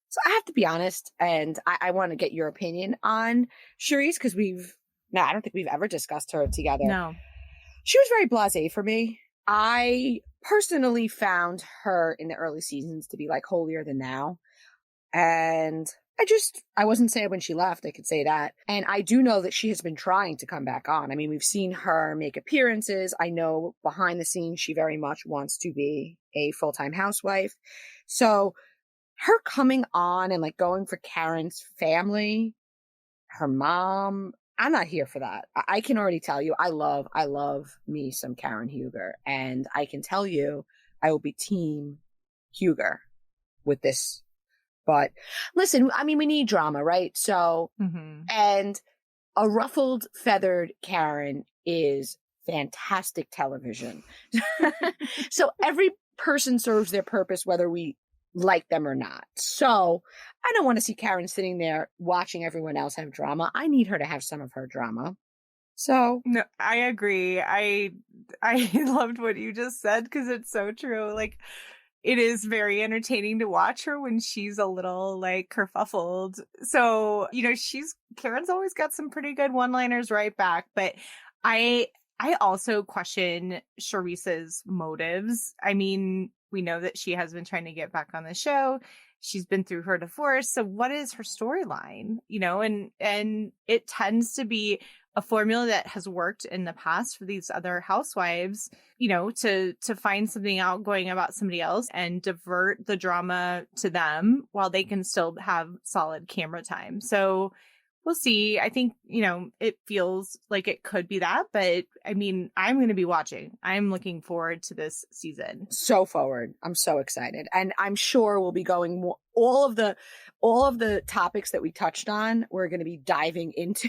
So I have to be honest, and I want to get your opinion on Charisse, because I don't think we've ever discussed her together. No. She was very blasé for me. I personally found her in the early seasons to be like holier than thou. And I wasn't sad when she left. I could say that. And I do know that she has been trying to come back on. I mean, we've seen her make appearances. I know behind the scenes, she very much wants to be a full-time housewife. So her coming on and like going for Karen's family, her mom, I'm not here for that. I can already tell you, I love me some Karen Huger. And I can tell you, I will be team Huger with this. But listen, I mean, we need drama, right? So, and a ruffled, feathered Karen is fantastic television. So every person serves their purpose, whether we like them or not. So I don't want to see Karen sitting there watching everyone else have drama. I need her to have some of her drama. So no, I agree. I loved what you just said because it's so true. Like, it is very entertaining to watch her when she's a little like kerfuffled. So, Karen's always got some pretty good one-liners right back. But I also question Charisse's motives. I mean, we know that she has been trying to get back on the show. She's been through her divorce. So what is her storyline? And it tends to be a formula that has worked in the past for these other housewives, to find something outgoing about somebody else and divert the drama to them while they can still have solid camera time. So we'll see. I think, it feels like it could be that, but I mean, I'm going to be watching. I'm looking forward to this season. So forward. I'm so excited. And I'm sure we'll be going all of the topics that we touched on, we're going to be diving into.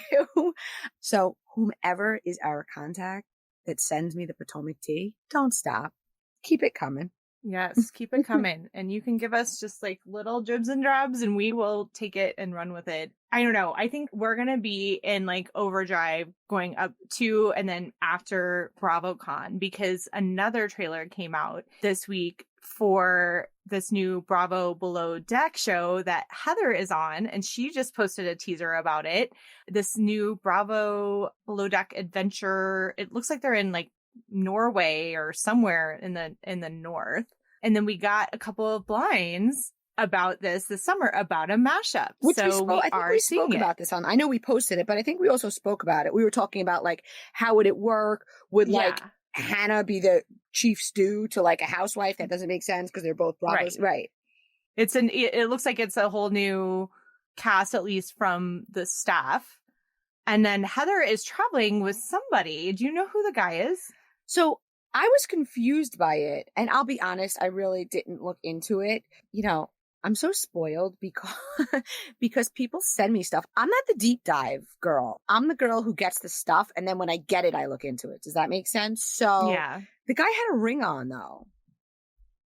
So whomever is our contact that sends me the Potomac tea, don't stop. Keep it coming. Yes, keep it coming. And you can give us just like little dribs and drabs and we will take it and run with it. I don't know. I think we're going to be in like overdrive going up to and then after BravoCon because another trailer came out this week for this new Bravo Below Deck show that Heather is on. And she just posted a teaser about it. This new Bravo Below Deck adventure. It looks like they're in like Norway or somewhere in the north. And then we got a couple of blinds about this summer about a mashup. Which so I think we spoke about this on. I know we posted it, but I think we also spoke about it. We were talking about like how would it work? Would like Hannah be the chief stew to like a housewife? That doesn't make sense because they're both Bravos, right? It looks like it's a whole new cast, at least from the staff. And then Heather is traveling with somebody. Do you know who the guy is? So I was confused by it. And I'll be honest, I really didn't look into it. You know, I'm so spoiled because people send me stuff. I'm not the deep dive girl. I'm the girl who gets the stuff. And then when I get it, I look into it. Does that make sense? So yeah, the guy had a ring on though.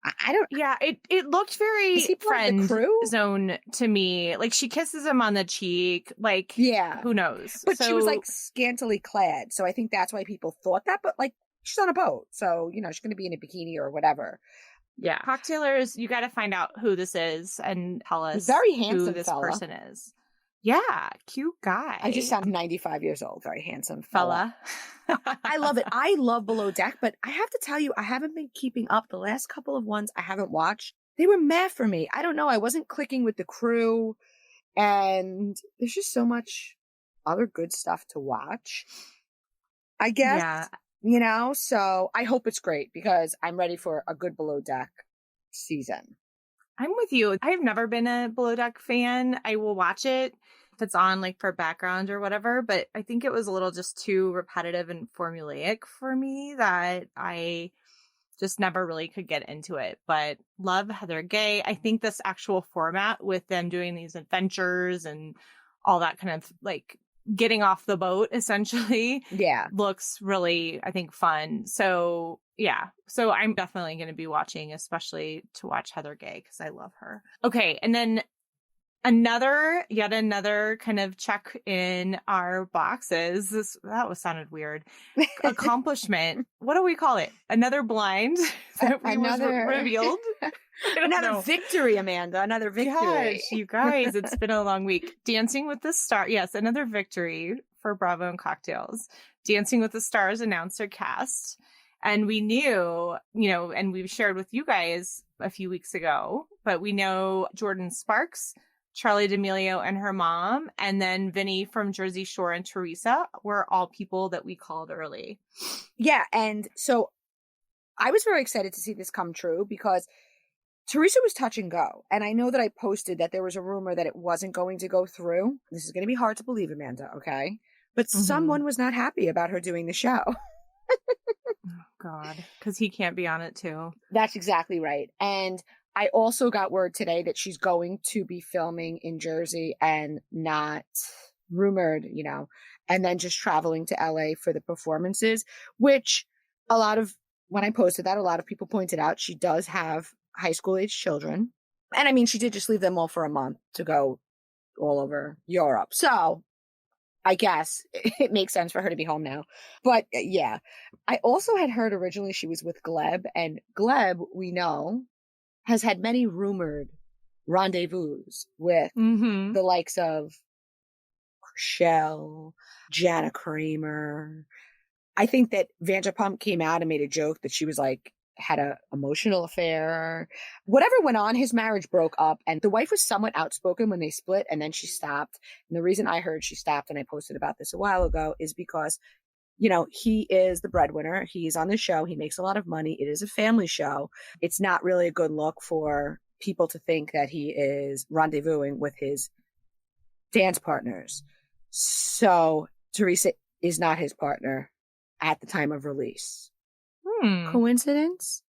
I don't. Yeah, it looked very friend zone to me. Like she kisses him on the cheek. Like, yeah, who knows? But she was like scantily clad, so I think that's why people thought that. But like, she's on a boat, so you know she's going to be in a bikini or whatever. Yeah, cocktailers, you got to find out who this is and tell us very handsome who this fella. person is. Yeah, cute guy. I just sound 95 years old. Very handsome fella. I love it. I love Below Deck, but I have to tell you, I haven't been keeping up. The last couple of ones I haven't watched, they were meh for me. I don't know. I wasn't clicking with the crew, and there's just so much other good stuff to watch, I guess. Yeah. You know, so I hope it's great because I'm ready for a good Below Deck season. I'm with you. I've never been a Below Deck fan. I will watch it if it's on like for background or whatever, but I think it was a little just too repetitive and formulaic for me that I just never really could get into it. But love Heather Gay. I think this actual format with them doing these adventures and all that kind of like getting off the boat essentially looks really, I think, fun. So so I'm definitely going to be watching, especially to watch Heather Gay because I love her. Okay, and then yet another kind of check in our boxes. That sounded weird. Accomplishment. What do we call it? Another blind that was revealed. Another victory, Amanda. Another victory. Gosh, you guys, it's been a long week. Dancing with the Stars. Yes, another victory for Bravo and Cocktails. Dancing with the Stars announcer cast. And we knew, and we've shared with you guys a few weeks ago, but we know Jordan Sparks, Charlie D'Amelio and her mom, and then Vinny from Jersey Shore and Teresa were all people that we called early. Yeah. And so I was very excited to see this come true because Teresa was touch and go. And I know that I posted that there was a rumor that it wasn't going to go through. This is going to be hard to believe, Amanda. Okay. But someone was not happy about her doing the show. Oh, God, because he can't be on it too. That's exactly right. And I also got word today that she's going to be filming in Jersey and not rumored, and then just traveling to LA for the performances, which when I posted that, a lot of people pointed out she does have high school age children. And I mean, she did just leave them all for a month to go all over Europe. So I guess it makes sense for her to be home now. But yeah, I also had heard originally she was with Gleb, and Gleb, we know, has had many rumored rendezvous with the likes of Chrishell, Jana Kramer. I think that Vanderpump came out and made a joke that she was like, had a emotional affair. Whatever went on, his marriage broke up, and the wife was somewhat outspoken when they split, and then she stopped. And the reason I heard she stopped, and I posted about this a while ago, is because, he is the breadwinner. He's on the show. He makes a lot of money. It is a family show. It's not really a good look for people to think that he is rendezvousing with his dance partners. So Teresa is not his partner at the time of release. Coincidence?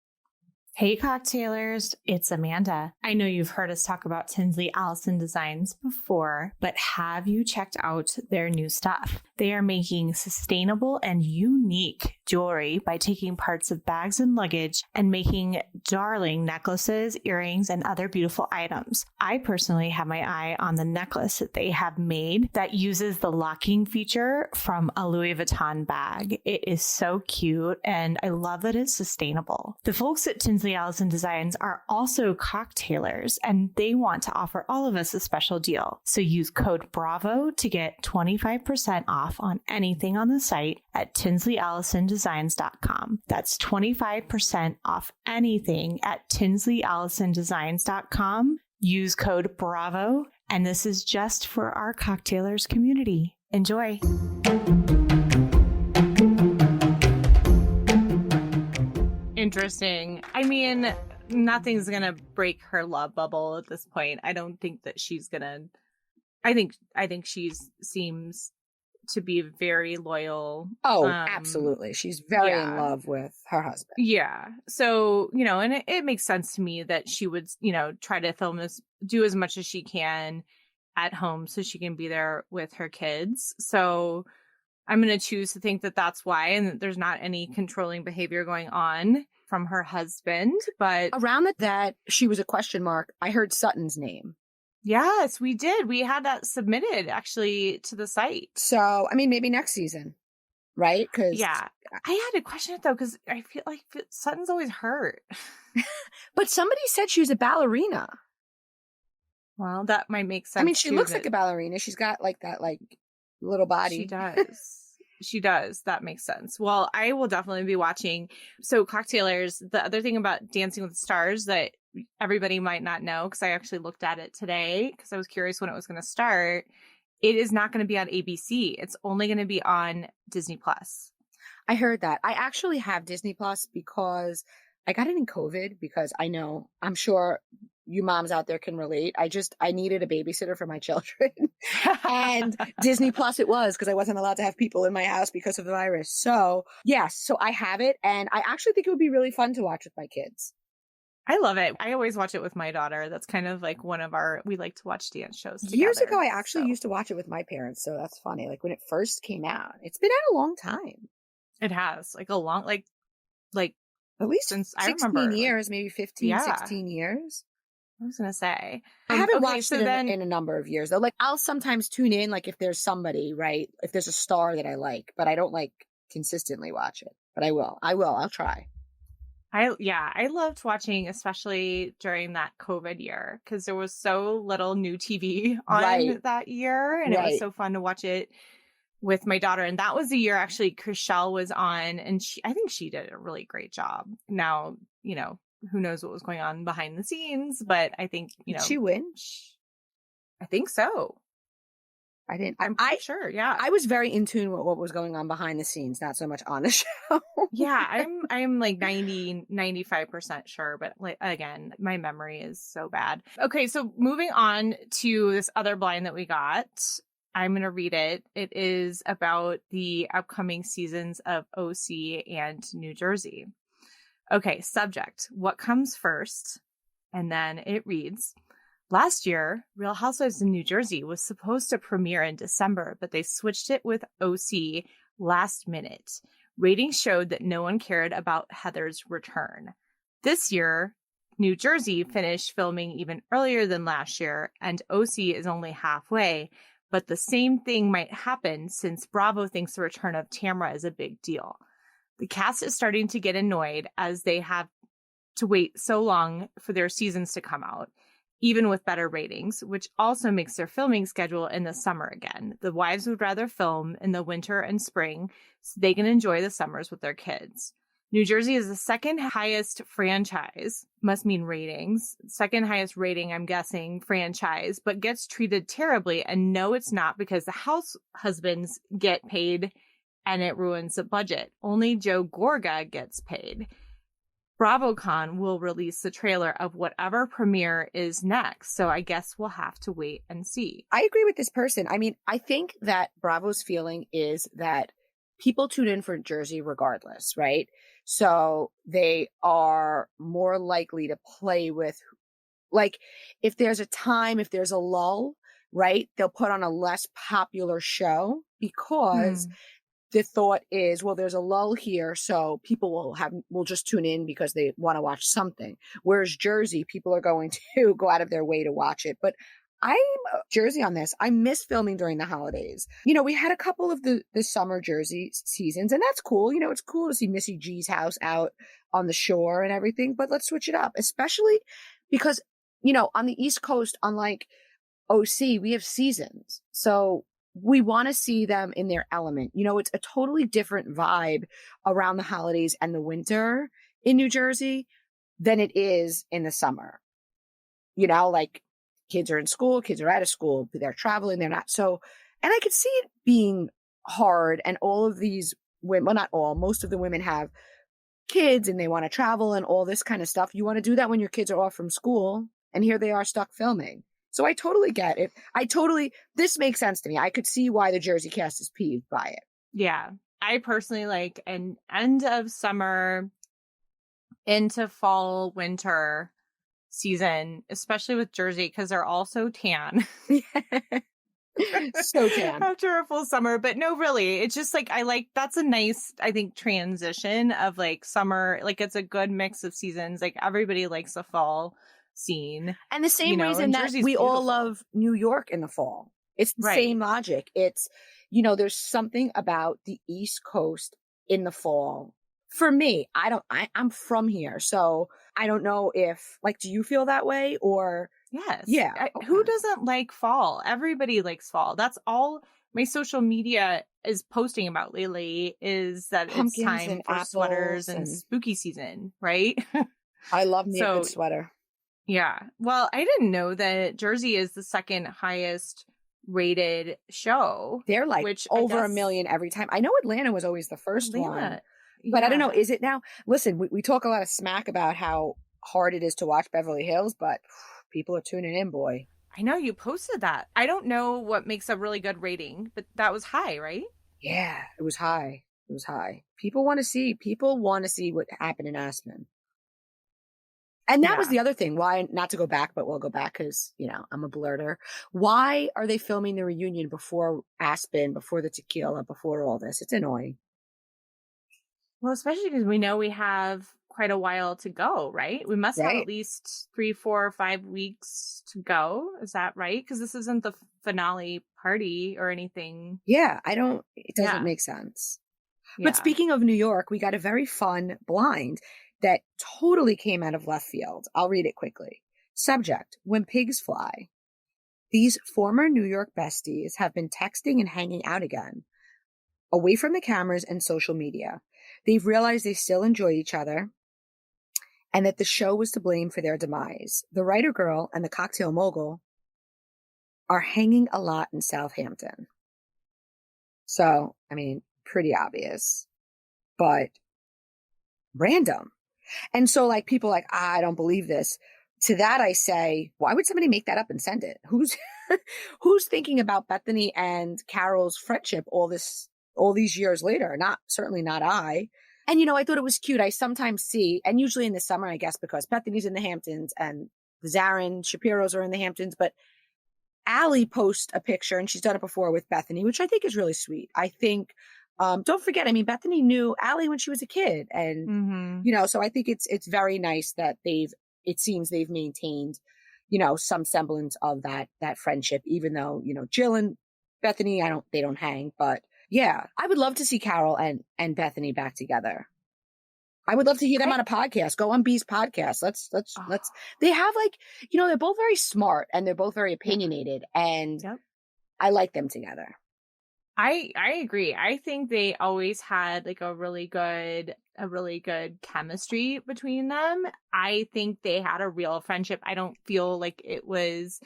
Hey, cocktailers, it's Amanda. I know you've heard us talk about Tinsley Allison Designs before, but have you checked out their new stuff? They are making sustainable and unique jewelry by taking parts of bags and luggage and making darling necklaces, earrings, and other beautiful items. I personally have my eye on the necklace that they have made that uses the locking feature from a Louis Vuitton bag. It is so cute, and I love that it's sustainable. The folks at Tinsley Allison Designs are also cocktailers, and they want to offer all of us a special deal. So use code BRAVO to get 25% off on anything on the site at tinsleyallisondesigns.com. That's 25% off anything at tinsleyallisondesigns.com. Use code BRAVO, and this is just for our Cocktailers community. Enjoy. Interesting. I mean, nothing's going to break her love bubble at this point. I don't think that she's going to. I think she seems to be very loyal. Oh, absolutely. She's very in love with her husband. Yeah. So, you know, and it makes sense to me that she would, you know, try to do as much as she can at home so she can be there with her kids. So I'm going to choose to think that that's why, and that there's not any controlling behavior going on from her husband. But around that she was a question mark, I heard Sutton's name. Yes, we did. We had that submitted actually to the site. So, I mean, maybe next season, right? Because yeah, I had to question it though, because I feel like Sutton's always hurt. But somebody said she was a ballerina. Well, that might make sense. I mean, she looks like a ballerina. She's got like that, like little body. She does. She does. That makes sense. Well, I will definitely be watching. So, Cocktailers, the other thing about Dancing with the Stars that everybody might not know, because I actually looked at it today because I was curious when it was going to start. It is not going to be on ABC. It's only going to be on Disney Plus. I heard that. I actually have Disney Plus because I got it in COVID, because I'm sure you moms out there can relate. I needed a babysitter for my children. And Disney Plus it was, because I wasn't allowed to have people in my house because of the virus. So yes, so I have it. And I actually think it would be really fun to watch with my kids. I love it. I always watch it with my daughter. That's kind of like we like to watch dance shows together. Years ago, I actually used to watch it with my parents. So that's funny. Like when it first came out, it's been out a long time. It has like a long, like at least since 16 I remember, years, maybe 15, 16 years. I was going to say. I haven't watched it in a number of years though. Like I'll sometimes tune in, like if there's somebody, right? If there's a star that I like, but I don't like consistently watch it, but I will. I'll try. I loved watching, especially during that COVID year, because there was so little new TV on that year, and it was so fun to watch it with my daughter. And that was the year actually Chrishell was on, and I think she did a really great job. Now, you know, who knows what was going on behind the scenes, but I think, you know, did she win? I think so. I'm sure. Yeah. I was very in tune with what was going on behind the scenes, not so much on the show. Yeah. I'm like 95% sure. But like, again, my memory is so bad. Okay. So moving on to this other blind that we got, I'm going to read it. It is about the upcoming seasons of OC and New Jersey. Okay. Subject: what comes first? And then it reads: last year, Real Housewives of New Jersey was supposed to premiere in December, but they switched it with OC last minute. Ratings showed that no one cared about Heather's return. This year, New Jersey finished filming even earlier than last year, and OC is only halfway, but the same thing might happen since Bravo thinks the return of Tamra is a big deal. The cast is starting to get annoyed as they have to wait so long for their seasons to come out, even with better ratings, which also makes their filming schedule in the summer again. The wives would rather film in the winter and spring so they can enjoy the summers with their kids. New Jersey is the second highest franchise, must mean ratings, second highest rating, I'm guessing, franchise, but gets treated terribly. And no, it's not, because the house husbands get paid and it ruins the budget. Only Joe Gorga gets paid. BravoCon will release the trailer of whatever premiere is next. So I guess we'll have to wait and see. I agree with this person. I mean, I think that Bravo's feeling is that people tune in for Jersey regardless, right? So they are more likely to play with, like, if there's a time, if there's a lull, right? They'll put on a less popular show because the thought is, well, there's a lull here, so people will just tune in because they want to watch something. Whereas Jersey, people are going to go out of their way to watch it. But I'm Jersey on this. I miss filming during the holidays. You know, we had a couple of the summer Jersey seasons, and that's cool. You know, it's cool to see Missy G's house out on the shore and everything, but let's switch it up, especially because, you know, on the East Coast, unlike OC, we have seasons. So we want to see them in their element. You know, it's a totally different vibe around the holidays and the winter in New Jersey than it is in the summer. You know, like kids are in school, kids are out of school, they're traveling, they're not. So, and I could see it being hard. And all of these women, well, not all, most of the women have kids and they want to travel and all this kind of stuff. You want to do that when your kids are off from school, and here they are stuck filming. So I totally get it. This makes sense to me. I could see why the Jersey cast is peeved by it. Yeah. I personally like an end of summer into fall, winter season, especially with Jersey, because they're all so tan. So tan. After a full summer. But no, really, it's just like, that's a nice, I think, transition of like summer. Like it's a good mix of seasons. Like everybody likes the fall scene. And the same you know, reason and that Jersey's we all beautiful. love New York in the fall. It's the Right. same logic. It's, you know, there's something about the East Coast in the fall. For me, I'm from here. So I don't know if, like, do you feel that way or? Yes. Yeah. Who Okay. doesn't like fall? Everybody likes fall. That's all my social media is posting about lately, is that Pumpkins it's time and for apples sweaters and and- spooky season, right? I love me a So- good sweater. Yeah. Well, I didn't know that Jersey is the second highest rated show. They're like which I over a guess million every time. I know Atlanta was always the first one. Atlanta. But I don't know. Yeah. Is it now? Listen, we talk a lot of smack about how hard it is to watch Beverly Hills, but people are tuning in, boy. I know you posted that. I don't know what makes a really good rating, but that was high, right? Yeah, it was high. It was high. People want to see what happened in Aspen. And that was Yeah. the other thing. Why, not to go back, but we'll go back because, you know, I'm a blurter. Why are they filming the reunion before Aspen, before the tequila, before all this? It's annoying. Well, especially because we know we have quite a while to go, right? We must have Right. at least 3, 4, 5 weeks to go. Is that right? Because this isn't the finale party or anything. Yeah, it doesn't Yeah. make sense. Yeah. But speaking of New York, we got a very fun blind that totally came out of left field. I'll read it quickly. Subject: When pigs fly. These former New York besties have been texting and hanging out again, away from the cameras and social media. They've realized they still enjoy each other and that the show was to blame for their demise. The writer girl and the cocktail mogul are hanging a lot in Southampton. So, I mean, pretty obvious, but random. And so, like, people like, I don't believe this. To that, I say, why would somebody make that up and send it? Who's thinking about Bethany and Carol's friendship all these years later? Certainly not I. And, you know, I thought it was cute. I sometimes see, and usually in the summer, I guess, because Bethany's in the Hamptons and the Zarin Shapiros are in the Hamptons, but Allie posts a picture, and she's done it before with Bethany, which I think is really sweet. I think, don't forget, I mean, Bethany knew Allie when she was a kid, and Mhm. you know, so I think it's very nice that it seems they've maintained, you know, some semblance of that friendship, even though, you know, Jill and Bethany, they don't hang, but yeah, I would love to see Carol and Bethany back together. I would love to hear them on a podcast. Go on B's podcast. Let's, they have, like, you know, they're both very smart and they're both very opinionated, and Yep. I like them together. I agree. I think they always had like a really good chemistry between them. I think they had a real friendship. I don't feel like it was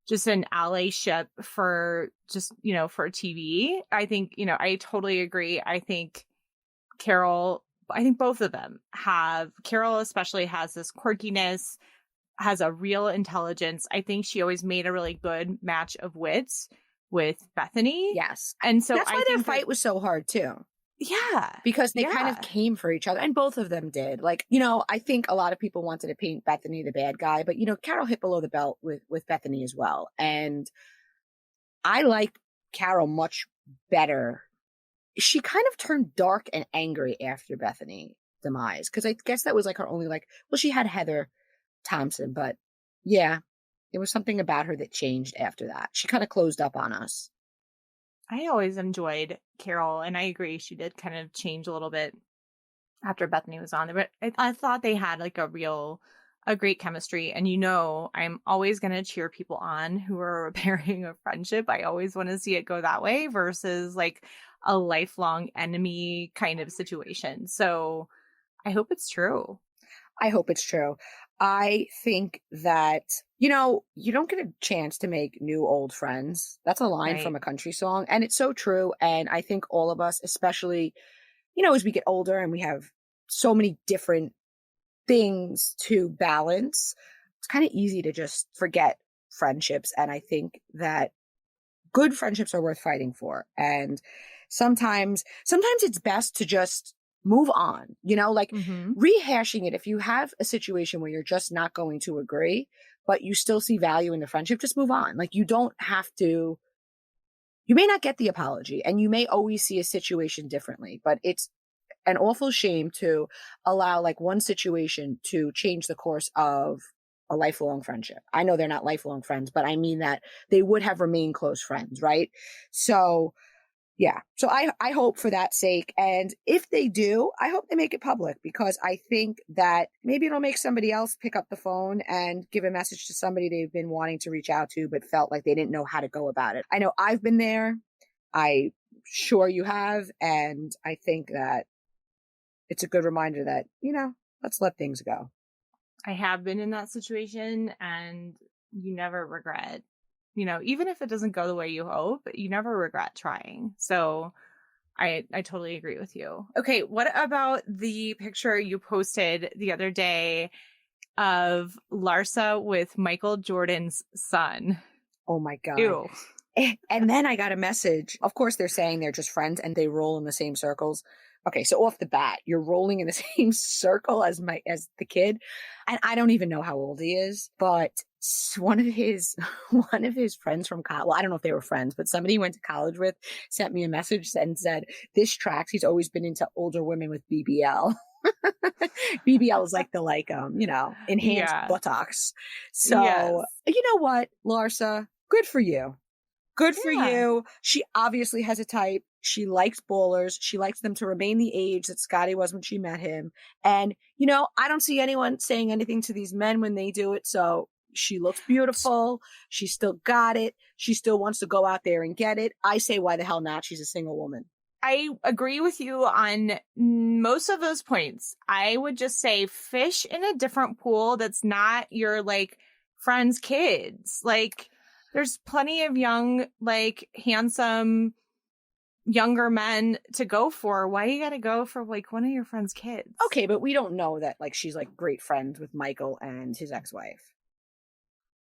just an allyship for just, you know, for TV. I think, you know, I totally agree. I think both of them Carol especially has this quirkiness, has a real intelligence. I think she always made a really good match of wits with Bethany. Yes. And so That's I why their think fight was so hard too. Yeah. Because they kind of Yeah. came for each other, and both of them did. Like, you know, I think a lot of people wanted to paint Bethany the bad guy, but, you know, Carol hit below the belt with Bethany as well. And I like Carol much better. She kind of turned dark and angry after Bethany demise, because I guess that was like her only, like, well, she had Heather Thompson, but yeah, there was something about her that changed after that. She kind of closed up on us. I always enjoyed Carol, and I agree she did kind of change a little bit after Bethany was on there, but I thought they had like a great chemistry. And, you know, I'm always going to cheer people on who are repairing a friendship. I always want to see it go that way versus like a lifelong enemy kind of situation. So I hope it's true. I hope it's true. I think that You know, you don't get a chance to make new old friends. That's a line from Right. a country song. And it's so true. And I think all of us, especially, as we get older and we have so many different things to balance, it's kind of easy to just forget friendships. And I think that good friendships are worth fighting for. And sometimes it's best to just move on, like Mm-hmm. rehashing it. If you have a situation where you're just not going to agree, but you still see value in the friendship, just move on. Like you don't have to, you may not get the apology and you may always see a situation differently, but it's an awful shame to allow like one situation to change the course of a lifelong friendship. I know they're not lifelong friends, but I mean that they would have remained close friends, right? So yeah. So I hope for that sake. And if they do, I hope they make it public because I think that maybe it'll make somebody else pick up the phone and give a message to somebody they've been wanting to reach out to, but felt like they didn't know how to go about it. I know I've been there. I'm sure you have. And I think that it's a good reminder that, let's let things go. I have been in that situation and you never regret, even if it doesn't go the way you hope, you never regret trying. So I totally agree with you. Okay. What about the picture you posted the other day of Larsa with Michael Jordan's son? Oh my God. Ew. And then I got a message. Of course, they're saying they're just friends and they roll in the same circles. Okay, so off the bat, you're rolling in the same circle as the kid, and I don't even know how old he is. But one of his friends from college. Well, I don't know if they were friends, but somebody he went to college with sent me a message and said this tracks. He's always been into older women with BBL. BBL is like the enhanced buttocks. So Yes. You know what, Larsa, good for you. Good for you. She obviously has a type. She likes ballers. She likes them to remain the age that Scotty was when she met him. And, I don't see anyone saying anything to these men when they do it. So she looks beautiful. She still got it. She still wants to go out there and get it. I say, why the hell not? She's a single woman. I agree with you on most of those points. I would just say fish in a different pool that's not your friends' kids. There's plenty of young, handsome, younger men to go for. Why you gotta go for one of your friend's kids? Okay, but we don't know that she's great friends with Michael and his ex-wife.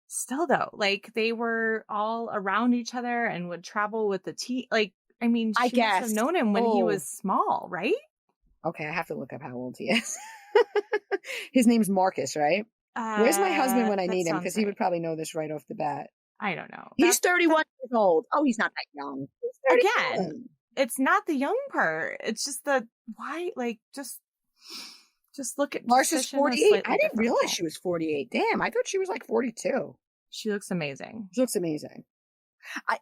Still though, they were all around each other and would travel with the she I must guess have known him when he was small, right? Okay, I have to look up how old he is. His name's Marcus, right? Where's my husband when I need him? Because he would probably know this right off the bat. I don't know. He's 31 years old. Oh, he's not that young. Again, it's not the young part. It's just why, just look at Larsa's 48. I didn't realize role. she was 48. Damn, I thought she was 42. She looks amazing. She looks amazing.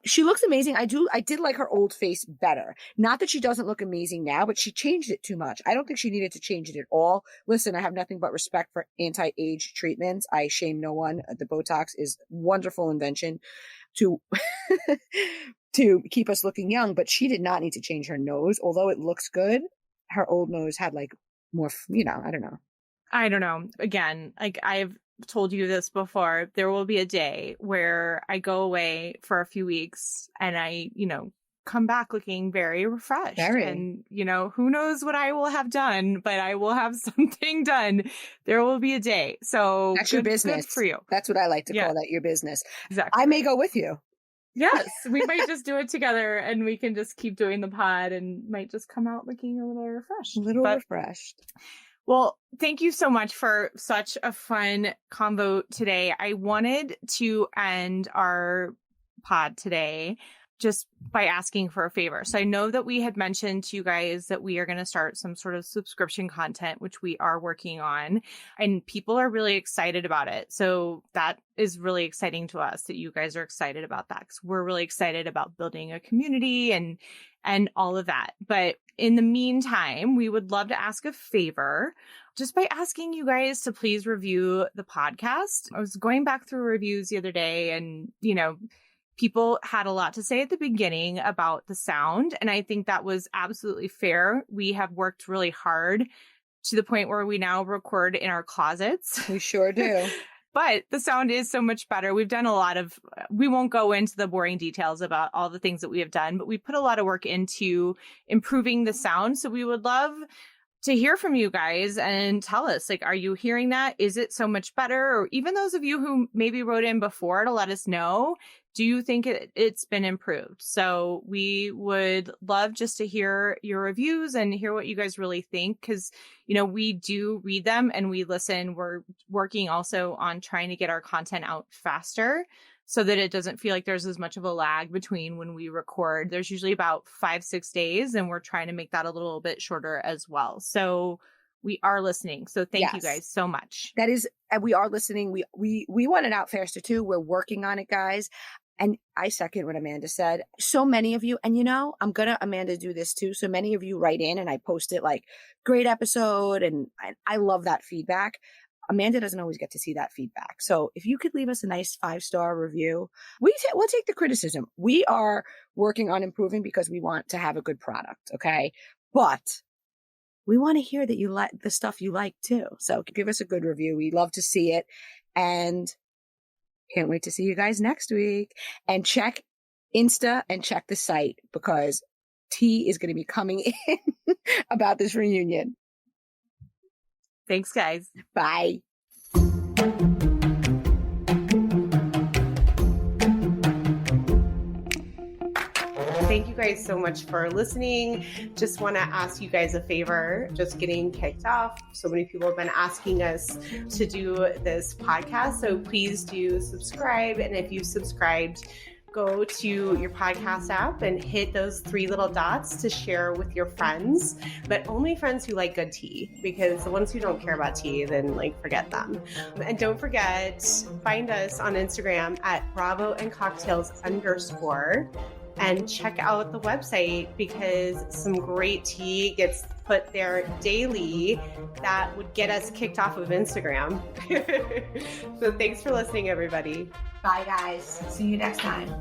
She looks amazing. I did like her old face better. Not that she doesn't look amazing now, but she changed it too much. I don't think she needed to change it at all. Listen, I have nothing but respect for anti-age treatments. I shame no one. The Botox is a wonderful invention to to keep us looking young, but she did not need to change her nose. Although it looks good, her old nose had more, I don't know. I don't know. Again, I've told you this before, there will be a day where I go away for a few weeks and I, come back looking very refreshed. And, who knows what I will have done, but I will have something done. There will be a day. So that's your business. Good for you. That's what I like to call that, your business. Exactly. I may go with you. Yes, we might just do it together and we can just keep doing the pod and might just come out looking a little refreshed. Refreshed. Well, thank you so much for such a fun convo today. I wanted to end our pod today just by asking for a favor. So I know that we had mentioned to you guys that we are going to start some sort of subscription content, which we are working on, and people are really excited about it. So that is really exciting to us that you guys are excited about that, because we're really excited about building a community and all of that. But in the meantime, we would love to ask a favor just by asking you guys to please review the podcast. I was going back through reviews the other day and, people had a lot to say at the beginning about the sound, and I think that was absolutely fair. We have worked really hard to the point where we now record in our closets. We sure do. but the sound is so much better. We've done we won't go into the boring details about all the things that we have done, but we put a lot of work into improving the sound. So we would love to hear from you guys and tell us, like, are you hearing that? Is it so much better? Or even those of you who maybe wrote in before to let us know, do you think it's been improved? So we would love just to hear your reviews and hear what you guys really think, because, we do read them and we listen. We're working also on trying to get our content out faster so that it doesn't feel like there's as much of a lag between when we record. There's usually about 5-6 days, and we're trying to make that a little bit shorter as well. So we are listening. So thank you guys so much. That is, we are listening. We want it out faster too. We're working on it, guys. And I second what Amanda said. So many of you, and I'm going to, Amanda, do this too. So many of you write in and I post it like, great episode. And I love that feedback. Amanda doesn't always get to see that feedback. So if you could leave us a nice 5-star review, we'll take the criticism. We are working on improving because we want to have a good product. Okay. But we want to hear that you like the stuff you like too. So give us a good review. We'd love to see it. And can't wait to see you guys next week. And check Insta and check the site, because tea is going to be coming in about this reunion. Thanks, guys. Bye. Thank you guys so much for listening. Just want to ask you guys a favor, just getting kicked off. So many people have been asking us to do this podcast. So please do subscribe. And if you've subscribed, go to your podcast app and hit those 3 little dots to share with your friends, but only friends who like good tea, because the ones who don't care about tea, then forget them. And don't forget, find us on Instagram at bravoandcocktails_. And check out the website, because some great tea gets put there daily that would get us kicked off of Instagram. So thanks for listening, everybody. Bye, guys. See you next time.